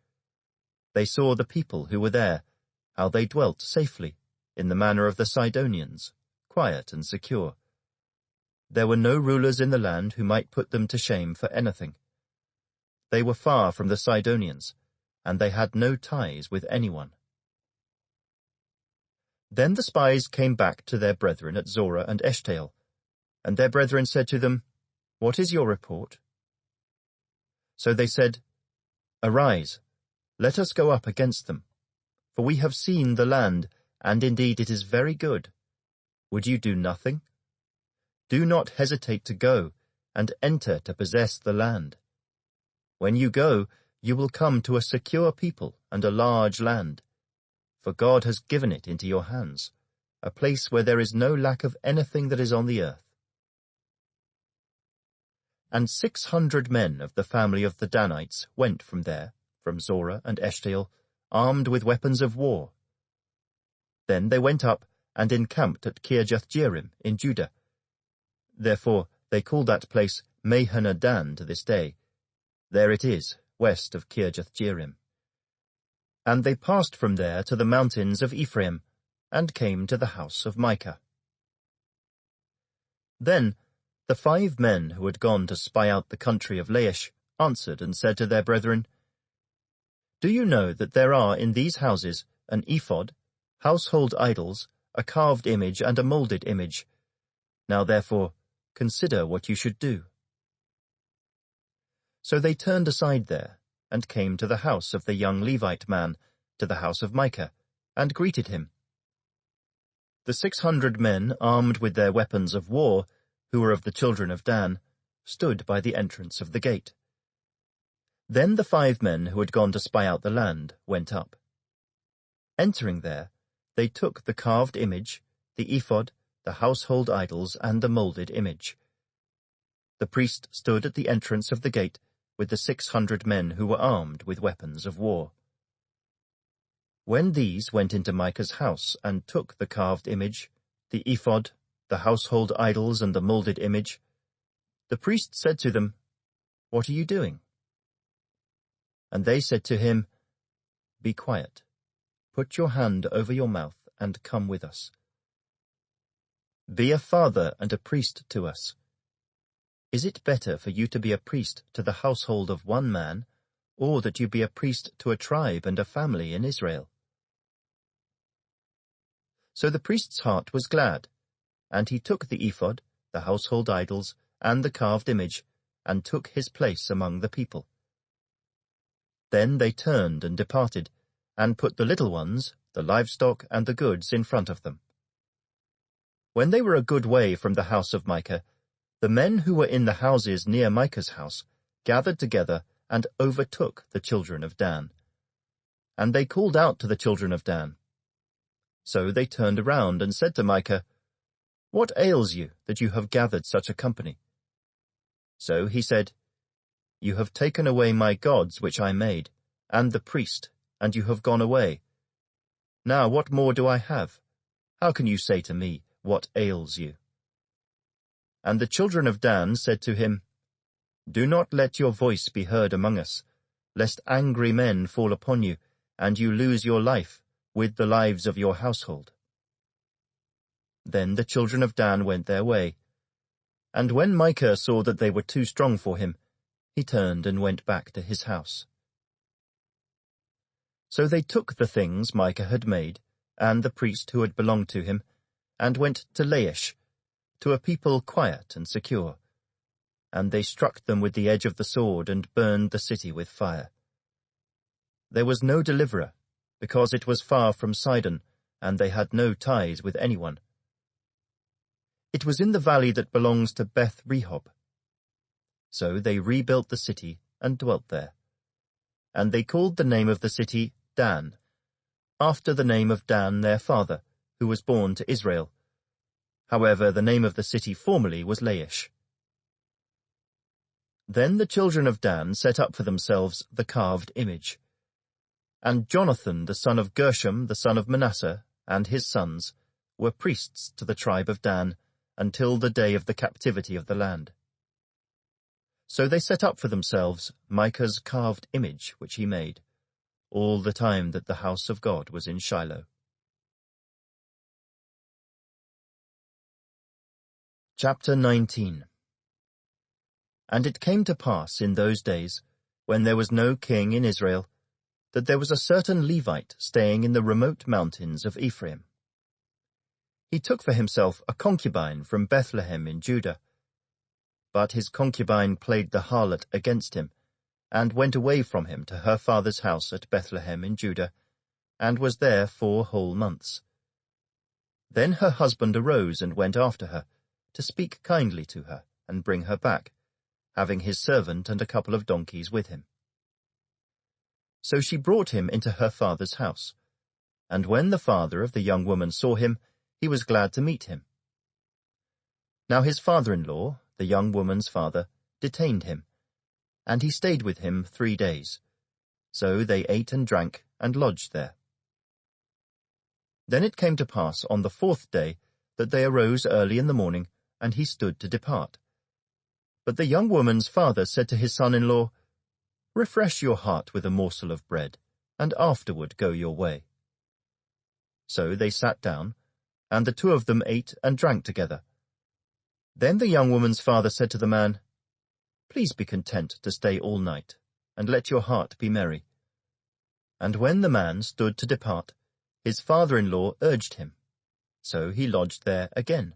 They saw the people who were there, how they dwelt safely, in the manner of the Sidonians, quiet and secure. There were no rulers in the land who might put them to shame for anything. They were far from the Sidonians, and they had no ties with anyone. Then the spies came back to their brethren at Zorah and Eshtaol, and their brethren said to them, "What is your report?" So they said, "Arise, let us go up against them, for we have seen the land, and indeed it is very good. Would you do nothing? Do not hesitate to go, and enter to possess the land. When you go, you will come to a secure people and a large land, for God has given it into your hands, a place where there is no lack of anything that is on the earth." And 600 men of the family of the Danites went from there, from Zorah and Eshtaol, armed with weapons of war. Then they went up and encamped at Kirjath-jearim in Judah. Therefore they call that place Mahaneh-dan to this day. There it is, west of Kirjath-jearim. And they passed from there to the mountains of Ephraim, and came to the house of Micah. Then the 5 men who had gone to spy out the country of Laish answered and said to their brethren, Do you know that there are in these houses an ephod, household idols, a carved image, and a molded image? Now therefore, consider what you should do." So they turned aside there, and came to the house of the young Levite man, to the house of Micah, and greeted him. The 600 men, armed with their weapons of war, who were of the children of Dan, stood by the entrance of the gate. Then the 5 men who had gone to spy out the land went up. Entering there, they took the carved image, the ephod, the household idols, and the molded image. The priest stood at the entrance of the gate with the 600 men who were armed with weapons of war. When these went into Micah's house and took the carved image, the ephod, the household idols, and the molded image, the priest said to them, "What are you doing?" And they said to him, "Be quiet. Put your hand over your mouth and come with us. Be a father and a priest to us. Is it better for you to be a priest to the household of one man, or that you be a priest to a tribe and a family in Israel?" So the priest's heart was glad, and he took the ephod, the household idols, and the carved image, and took his place among the people. Then they turned and departed, and put the little ones, the livestock, and the goods in front of them. When they were a good way from the house of Micah, the men who were in the houses near Micah's house gathered together and overtook the children of Dan. And they called out to the children of Dan. So they turned around and said to Micah, "What ails you that you have gathered such a company?" So he said, "You have taken away my gods which I made, and the priest, and you have gone away. Now what more do I have? How can you say to me, 'What ails you?'" And the children of Dan said to him, "Do not let your voice be heard among us, lest angry men fall upon you, and you lose your life, with the lives of your household." Then the children of Dan went their way. And when Micah saw that they were too strong for him, he turned and went back to his house. So they took the things Micah had made, and the priest who had belonged to him, and went to Laish, to a people quiet and secure. And they struck them with the edge of the sword and burned the city with fire. There was no deliverer, because it was far from Sidon, and they had no ties with anyone. It was in the valley that belongs to Beth Rehob. So they rebuilt the city and dwelt there. And they called the name of the city Dan, after the name of Dan their father, who was born to Israel. However, the name of the city formerly was Laish. Then the children of Dan set up for themselves the carved image. And Jonathan the son of Gershom the son of Manasseh, and his sons, were priests to the tribe of Dan, until the day of the captivity of the land. So they set up for themselves Micah's carved image which he made, all the time that the house of God was in Shiloh. Chapter 19. And it came to pass in those days, when there was no king in Israel, that there was a certain Levite staying in the remote mountains of Ephraim. He took for himself a concubine from Bethlehem in Judah. But his concubine played the harlot against him, and went away from him to her father's house at Bethlehem in Judah, and was there 4 whole months. Then her husband arose and went after her, to speak kindly to her, and bring her back, having his servant and a couple of donkeys with him. So she brought him into her father's house, and when the father of the young woman saw him, he was glad to meet him. Now his father-in-law, the young woman's father, detained him, and he stayed with him 3 days. So they ate and drank, and lodged there. Then it came to pass on the 4th day that they arose early in the morning, and he stood to depart. But the young woman's father said to his son-in-law, "Refresh your heart with a morsel of bread, and afterward go your way." So they sat down, and the 2 of them ate and drank together. Then the young woman's father said to the man, "Please be content to stay all night, and let your heart be merry." And when the man stood to depart, his father-in-law urged him, so he lodged there again.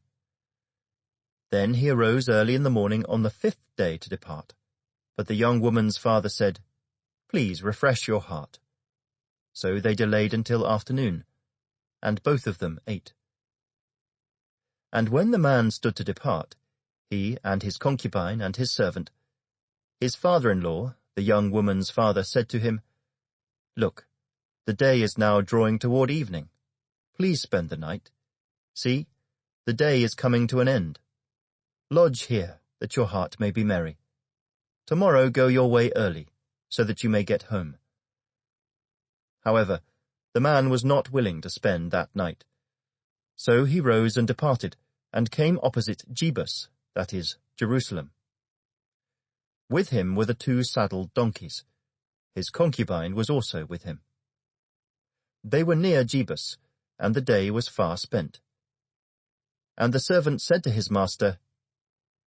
Then he arose early in the morning on the 5th day to depart. But the young woman's father said, "Please refresh your heart." So they delayed until afternoon, and both of them ate. And when the man stood to depart, he and his concubine and his servant, his father-in-law, the young woman's father, said to him, "Look, the day is now drawing toward evening. Please spend the night. See, the day is coming to an end. Lodge here, that your heart may be merry. Tomorrow go your way early, so that you may get home." However, the man was not willing to spend that night. So he rose and departed, and came opposite Jebus, that is, Jerusalem. With him were the 2 saddled donkeys. His concubine was also with him. They were near Jebus, and the day was far spent. And the servant said to his master,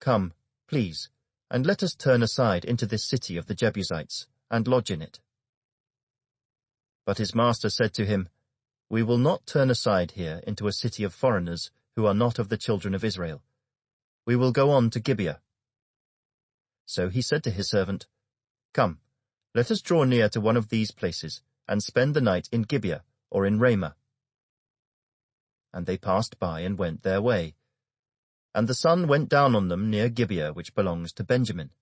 "Come, please, and let us turn aside into this city of the Jebusites, and lodge in it." But his master said to him, "We will not turn aside here into a city of foreigners who are not of the children of Israel. We will go on to Gibeah." So he said to his servant, "Come, let us draw near to one of these places, and spend the night in Gibeah or in Ramah." And they passed by and went their way. And the sun went down on them near Gibeah, which belongs to Benjamin.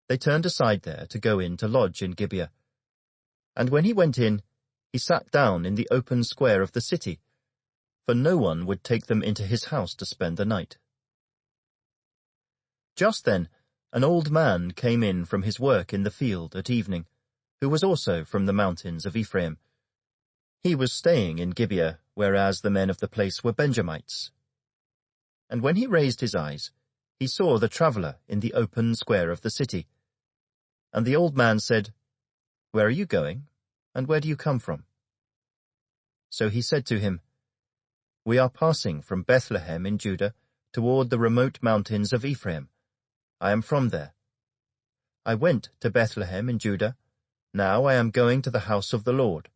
They turned aside there to go in to lodge in Gibeah. And when he went in, he sat down in the open square of the city, for no one would take them into his house to spend the night. Just then an old man came in from his work in the field at evening, who was also from the mountains of Ephraim. He was staying in Gibeah, whereas the men of the place were Benjamites. And when he raised his eyes, he saw the traveller in the open square of the city. And the old man said, "Where are you going, and where do you come from?" So he said to him, "We are passing from Bethlehem in Judah toward the remote mountains of Ephraim. I am from there. I went to Bethlehem in Judah. Now I am going to the house of the Lord.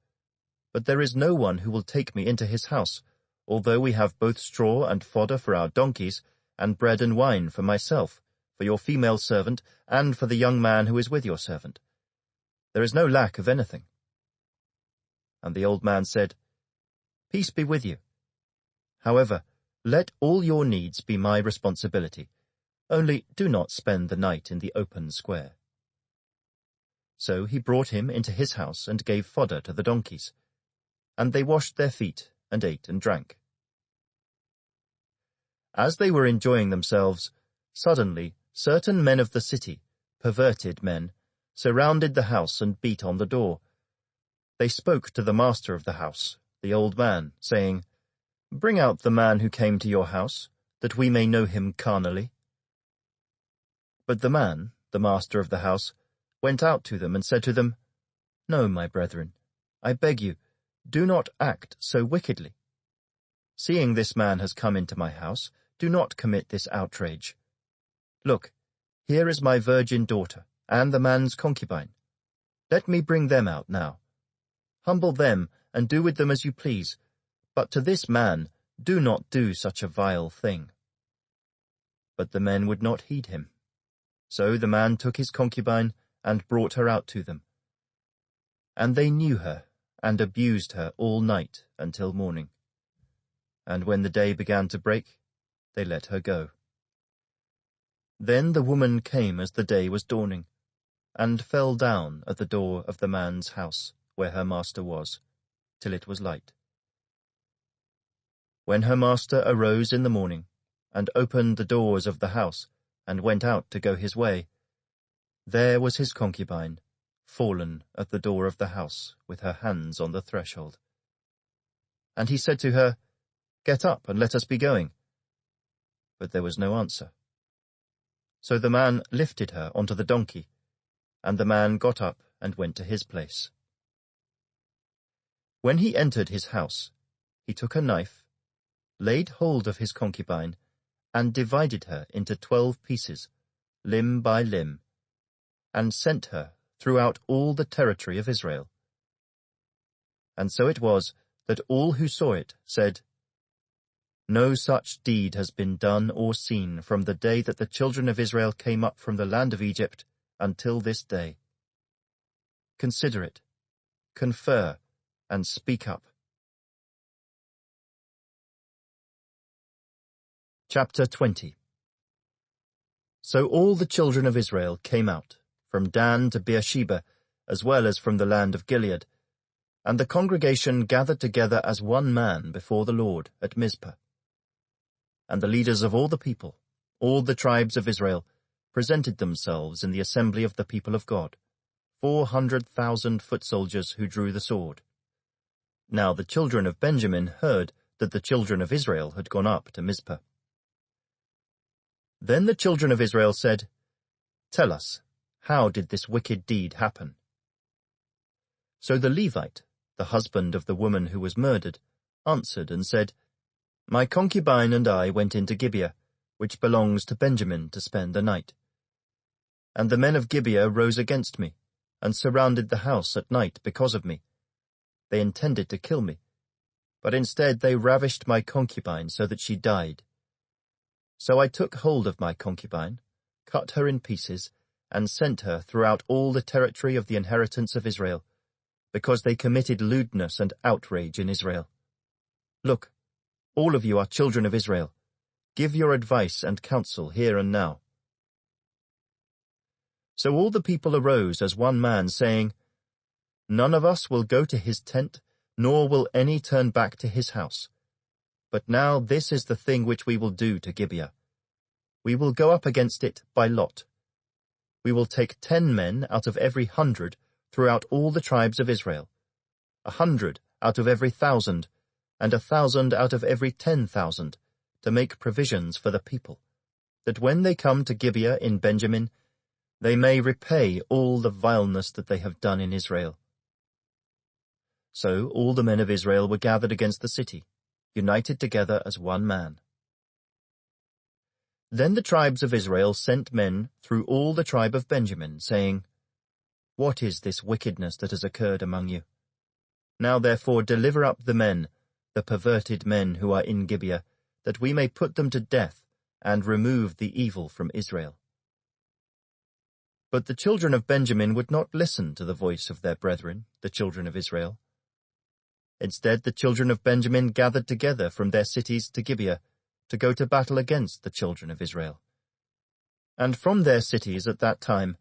But there is no one who will take me into his house, although we have both straw and fodder for our donkeys, and bread and wine for myself, for your female servant, and for the young man who is with your servant. There is no lack of anything." And the old man said, "Peace be with you. However, let all your needs be my responsibility. Only do not spend the night in the open square." So he brought him into his house and gave fodder to the donkeys. And they washed their feet and ate and drank. As they were enjoying themselves, suddenly certain men of the city, perverted men, surrounded the house and beat on the door. They spoke to the master of the house, the old man, saying, "Bring out the man who came to your house, that we may know him carnally." But the man, the master of the house, went out to them and said to them, "No, my brethren, I beg you, do not act so wickedly. Seeing this man has come into my house, do not commit this outrage. Look, here is my virgin daughter, and the man's concubine. Let me bring them out now. Humble them, and do with them as you please, but to this man do not do such a vile thing." But the men would not heed him. So the man took his concubine and brought her out to them. And they knew her, and abused her all night until morning. And when the day began to break, they let her go. Then the woman came as the day was dawning, and fell down at the door of the man's house, where her master was, till it was light. When her master arose in the morning, and opened the doors of the house, and went out to go his way, there was his concubine, fallen at the door of the house, with her hands on the threshold. And he said to her, "Get up, and let us be going." But there was no answer. So the man lifted her onto the donkey, and the man got up and went to his place. When he entered his house, he took a knife, laid hold of his concubine, and divided her into 12 pieces, limb by limb, and sent her throughout all the territory of Israel, And so it was that all who saw it said, "No such deed has been done or seen from the day that the children of Israel came up from the land of Egypt until this day. Consider it, confer, and speak up." Chapter 20. So all the children of Israel came out, from Dan to Beersheba, as well as from the land of Gilead, and the congregation gathered together as one man before the Lord at Mizpah. And the leaders of all the people, all the tribes of Israel, presented themselves in the assembly of the people of God, 400,000 foot soldiers who drew the sword. Now the children of Benjamin heard that the children of Israel had gone up to Mizpah. Then the children of Israel said, "Tell us, how did this wicked deed happen?" So the Levite, the husband of the woman who was murdered, answered and said, "My concubine and I went into Gibeah, which belongs to Benjamin, to spend the night. And the men of Gibeah rose against me, and surrounded the house at night because of me. They intended to kill me, but instead they ravished my concubine so that she died. So I took hold of my concubine, cut her in pieces, and sent her throughout all the territory of the inheritance of Israel, because they committed lewdness and outrage in Israel. Look, all of you are children of Israel. Give your advice and counsel here and now." So all the people arose as one man, saying, "None of us will go to his tent, nor will any turn back to his house. But now this is the thing which we will do to Gibeah. We will go up against it by lot. We will take 10 men out of every 100 throughout all the tribes of Israel, 100 out of every 1,000, and 1,000 out of every 10,000, to make provisions for the people, that when they come to Gibeah in Benjamin, they may repay all the vileness that they have done in Israel." So all the men of Israel were gathered against the city, united together as one man. Then the tribes of Israel sent men through all the tribe of Benjamin, saying, "What is this wickedness that has occurred among you? Now therefore deliver up the men, the perverted men who are in Gibeah, that we may put them to death, and remove the evil from Israel." But the children of Benjamin would not listen to the voice of their brethren, the children of Israel. Instead, the children of Benjamin gathered together from their cities to Gibeah, to go to battle against the children of Israel. And from their cities at that time,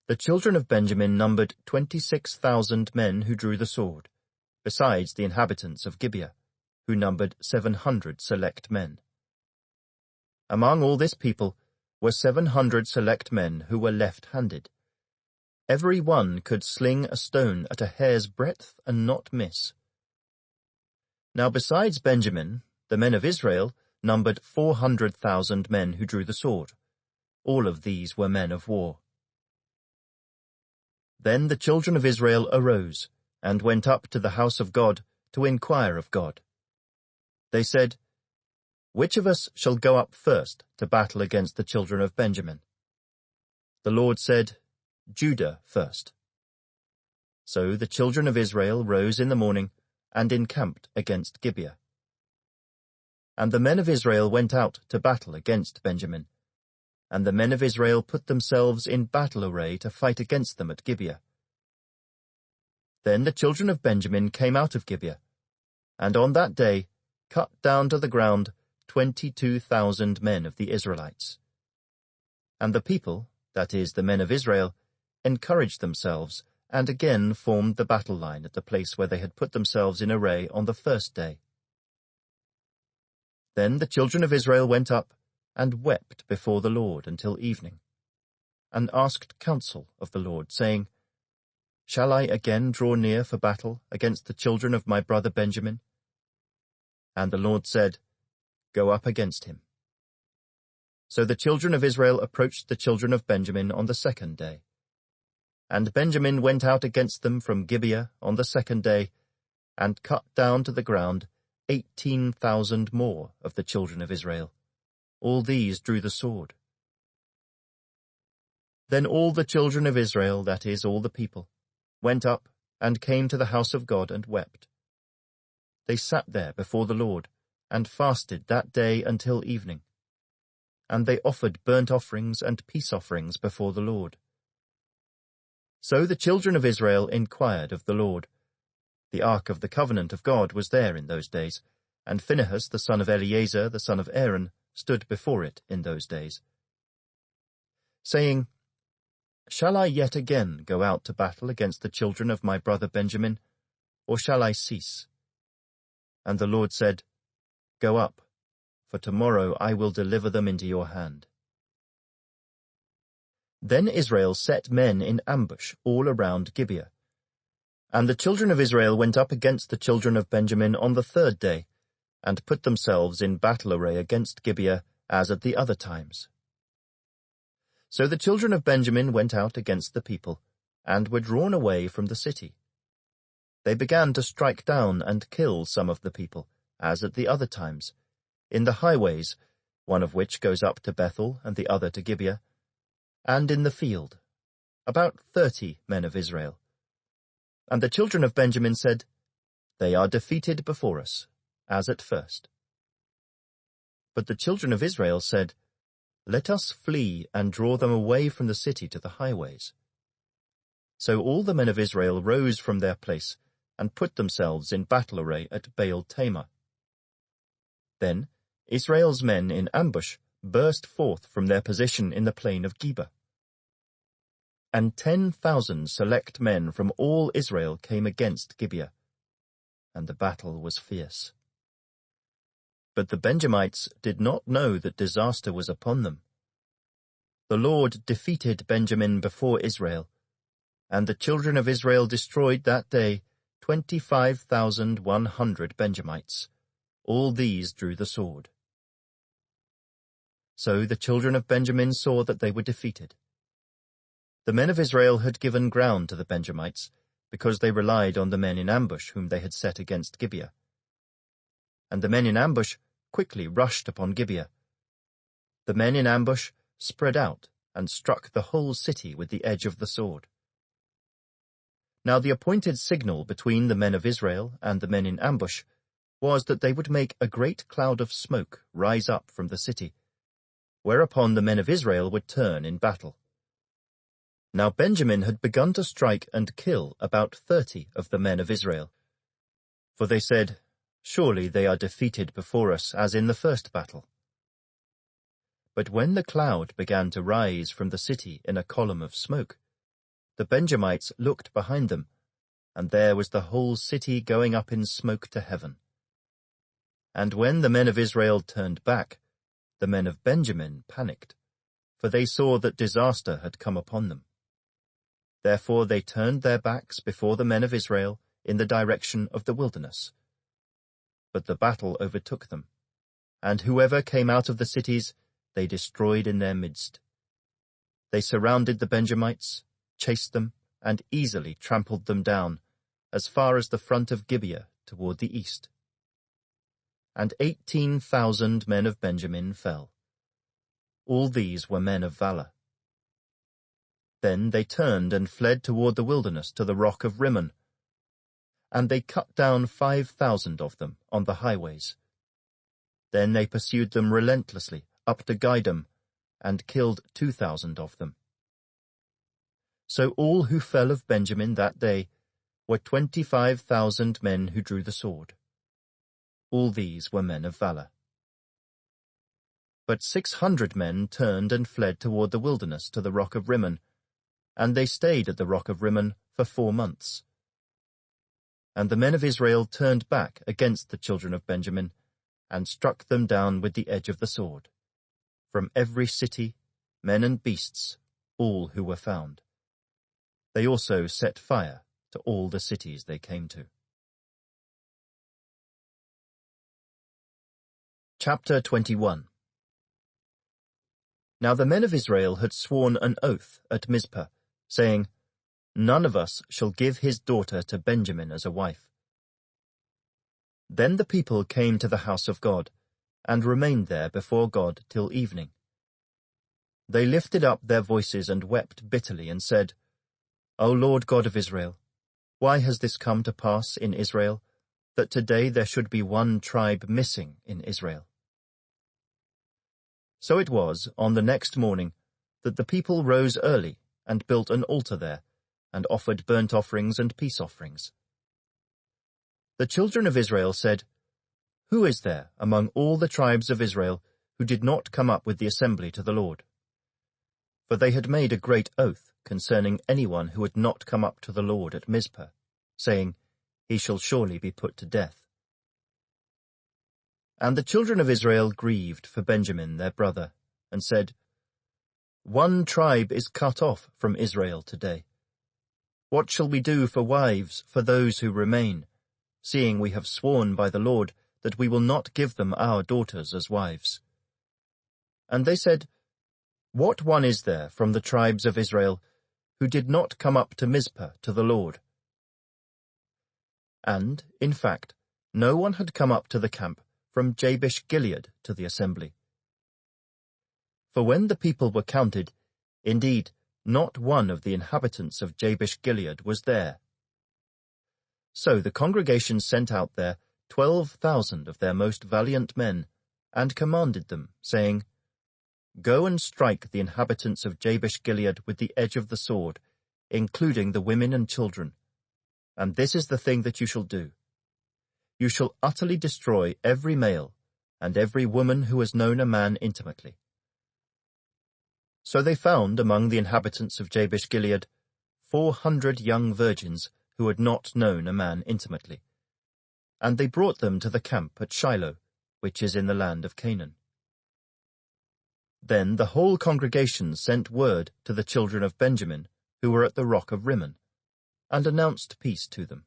the children of Benjamin numbered 26,000 men who drew the sword, besides the inhabitants of Gibeah, who numbered 700 select men. Among all this people were 700 select men who were left-handed. Every one could sling a stone at a hair's breadth and not miss. Now besides Benjamin, the men of Israel numbered 400,000 men who drew the sword. All of these were men of war. Then the children of Israel arose, and went up to the house of God to inquire of God. They said, "Which of us shall go up first to battle against the children of Benjamin?" The Lord said, "Judah first." So the children of Israel rose in the morning, and encamped against Gibeah. And the men of Israel went out to battle against Benjamin, and the men of Israel put themselves in battle array to fight against them at Gibeah. Then the children of Benjamin came out of Gibeah, and on that day cut down to the ground 22,000 men of the Israelites. And the people, that is, the men of Israel, encouraged themselves, and again formed the battle line at the place where they had put themselves in array on the first day. Then the children of Israel went up and wept before the Lord until evening, and asked counsel of the Lord, saying, "Shall I again draw near for battle against the children of my brother Benjamin?" And the Lord said, "Go up against him." So the children of Israel approached the children of Benjamin on the second day. And Benjamin went out against them from Gibeah on the second day, and cut down to the ground 18,000 more of the children of Israel. All these drew the sword. Then all the children of Israel, that is, all the people, went up and came to the house of God and wept, they sat there before the Lord, and fasted that day until evening. And they offered burnt offerings and peace offerings before the Lord. So the children of Israel inquired of the Lord. The ark of the covenant of God was there in those days, and Phinehas the son of Eleazar the son of Aaron stood before it in those days, saying, Shall I yet again go out to battle against the children of my brother Benjamin, or shall I cease? And the Lord said, Go up, for tomorrow I will deliver them into your hand. Then Israel set men in ambush all around Gibeah. And the children of Israel went up against the children of Benjamin on the third day, and put themselves in battle array against Gibeah, as at the other times. So the children of Benjamin went out against the people, and were drawn away from the city. They began to strike down and kill some of the people, as at the other times, in the highways, one of which goes up to Bethel and the other to Gibeah, and in the field, about 30 men of Israel. And the children of Benjamin said, They are defeated before us, as at first. But the children of Israel said, Let us flee and draw them away from the city to the highways. So all the men of Israel rose from their place and put themselves in battle array at Baal-Tamar. Then Israel's men in ambush burst forth from their position in the plain of Geba. And 10,000 select men from all Israel came against Gibeah, and the battle was fierce. But the Benjamites did not know that disaster was upon them. The Lord defeated Benjamin before Israel, and the children of Israel destroyed that day 25,100 Benjamites. All these drew the sword. So the children of Benjamin saw that they were defeated. The men of Israel had given ground to the Benjamites, because they relied on the men in ambush whom they had set against Gibeah. And the men in ambush quickly rushed upon Gibeah. The men in ambush spread out and struck the whole city with the edge of the sword. Now the appointed signal between the men of Israel and the men in ambush was that they would make a great cloud of smoke rise up from the city, whereupon the men of Israel would turn in battle. Now Benjamin had begun to strike and kill about 30 of the men of Israel. For they said, Surely they are defeated before us, as in the first battle. But when the cloud began to rise from the city in a column of smoke, the Benjamites looked behind them, and there was the whole city going up in smoke to heaven. And when the men of Israel turned back, the men of Benjamin panicked, for they saw that disaster had come upon them. Therefore they turned their backs before the men of Israel in the direction of the wilderness. But the battle overtook them, and whoever came out of the cities they destroyed in their midst. They surrounded the Benjamites, chased them, and easily trampled them down, as far as the front of Gibeah toward the east. And 18,000 men of Benjamin fell. All these were men of valor. Then they turned and fled toward the wilderness to the rock of Rimmon, and they cut down 5,000 of them on the highways. Then they pursued them relentlessly up to Gidom, and killed 2,000 of them. So all who fell of Benjamin that day were 25,000 men who drew the sword. All these were men of valor. But 600 men turned and fled toward the wilderness to the rock of Rimmon, and they stayed at the rock of Rimmon for 4 months. And the men of Israel turned back against the children of Benjamin, and struck them down with the edge of the sword. From every city, men and beasts, all who were found. They also set fire to all the cities they came to. Chapter 21. Now the men of Israel had sworn an oath at Mizpah, saying, None of us shall give his daughter to Benjamin as a wife. Then the people came to the house of God, and remained there before God till evening. They lifted up their voices and wept bitterly, and said, O Lord God of Israel, why has this come to pass in Israel, that today there should be one tribe missing in Israel. So it was, on the next morning, that the people rose early and built an altar there, and offered burnt offerings and peace offerings. The children of Israel said, "Who is there among all the tribes of Israel who did not come up with the assembly to the Lord?" For they had made a great oath concerning anyone who had not come up to the Lord at Mizpah, saying, "He shall surely be put to death." And the children of Israel grieved for Benjamin their brother, and said, "One tribe is cut off from Israel today. What shall we do for wives for those who remain, seeing we have sworn by the Lord that we will not give them our daughters as wives?" And they said, "What one is there from the tribes of Israel who did not come up to Mizpah to the Lord?" And, in fact, no one had come up to the camp from Jabesh-Gilead to the assembly. For when the people were counted, indeed, not one of the inhabitants of Jabesh-Gilead was there. So the congregation sent out there 12,000 of their most valiant men, and commanded them, saying, "Go and strike the inhabitants of Jabesh-Gilead with the edge of the sword, including the women and children. And this is the thing that you shall do. You shall utterly destroy every male, and every woman who has known a man intimately." So they found among the inhabitants of Jabesh-Gilead 400 young virgins who had not known a man intimately. And they brought them to the camp at Shiloh, which is in the land of Canaan. Then the whole congregation sent word to the children of Benjamin, who were at the rock of Rimmon, and announced peace to them.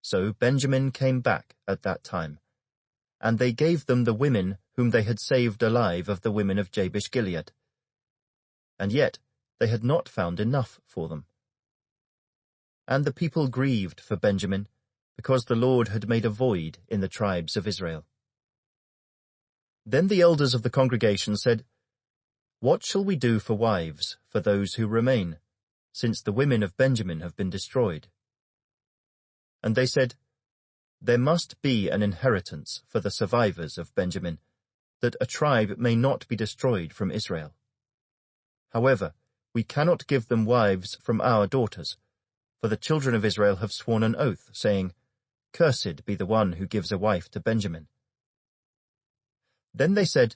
So Benjamin came back at that time, and they gave them the women whom they had saved alive of the women of Jabesh-Gilead. And yet they had not found enough for them. And the people grieved for Benjamin, because the Lord had made a void in the tribes of Israel. Then the elders of the congregation said, "What shall we do for wives for those who remain, since the women of Benjamin have been destroyed?" And they said, "There must be an inheritance for the survivors of Benjamin, that a tribe may not be destroyed from Israel. However, we cannot give them wives from our daughters, for the children of Israel have sworn an oath, saying, 'Cursed be the one who gives a wife to Benjamin.'" Then they said,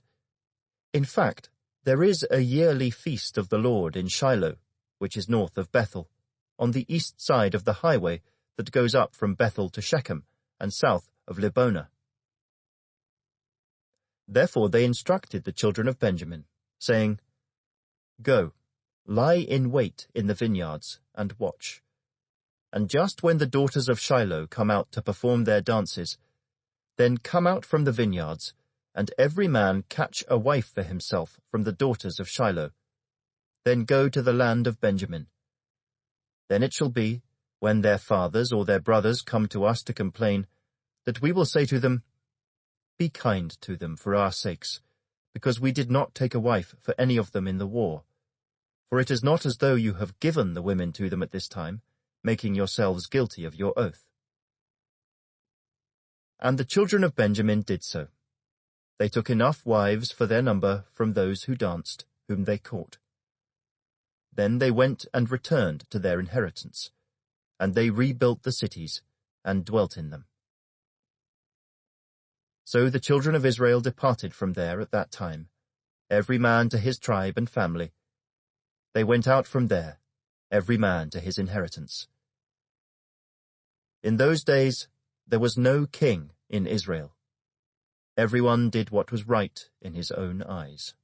"In fact, there is a yearly feast of the Lord in Shiloh, which is north of Bethel, on the east side of the highway that goes up from Bethel to Shechem, and south of Lebonah." Therefore they instructed the children of Benjamin, saying, "Go, lie in wait in the vineyards, and watch. And just when the daughters of Shiloh come out to perform their dances, then come out from the vineyards, and every man catch a wife for himself from the daughters of Shiloh. Then go to the land of Benjamin. Then it shall be, when their fathers or their brothers come to us to complain, that we will say to them, 'Be kind to them for our sakes, because we did not take a wife for any of them in the war. For it is not as though you have given the women to them at this time, making yourselves guilty of your oath.'" And the children of Benjamin did so. They took enough wives for their number from those who danced, whom they caught. Then they went and returned to their inheritance, and they rebuilt the cities and dwelt in them. So the children of Israel departed from there at that time, every man to his tribe and family. They went out from there, every man to his inheritance. In those days there was no king in Israel. Everyone did what was right in his own eyes.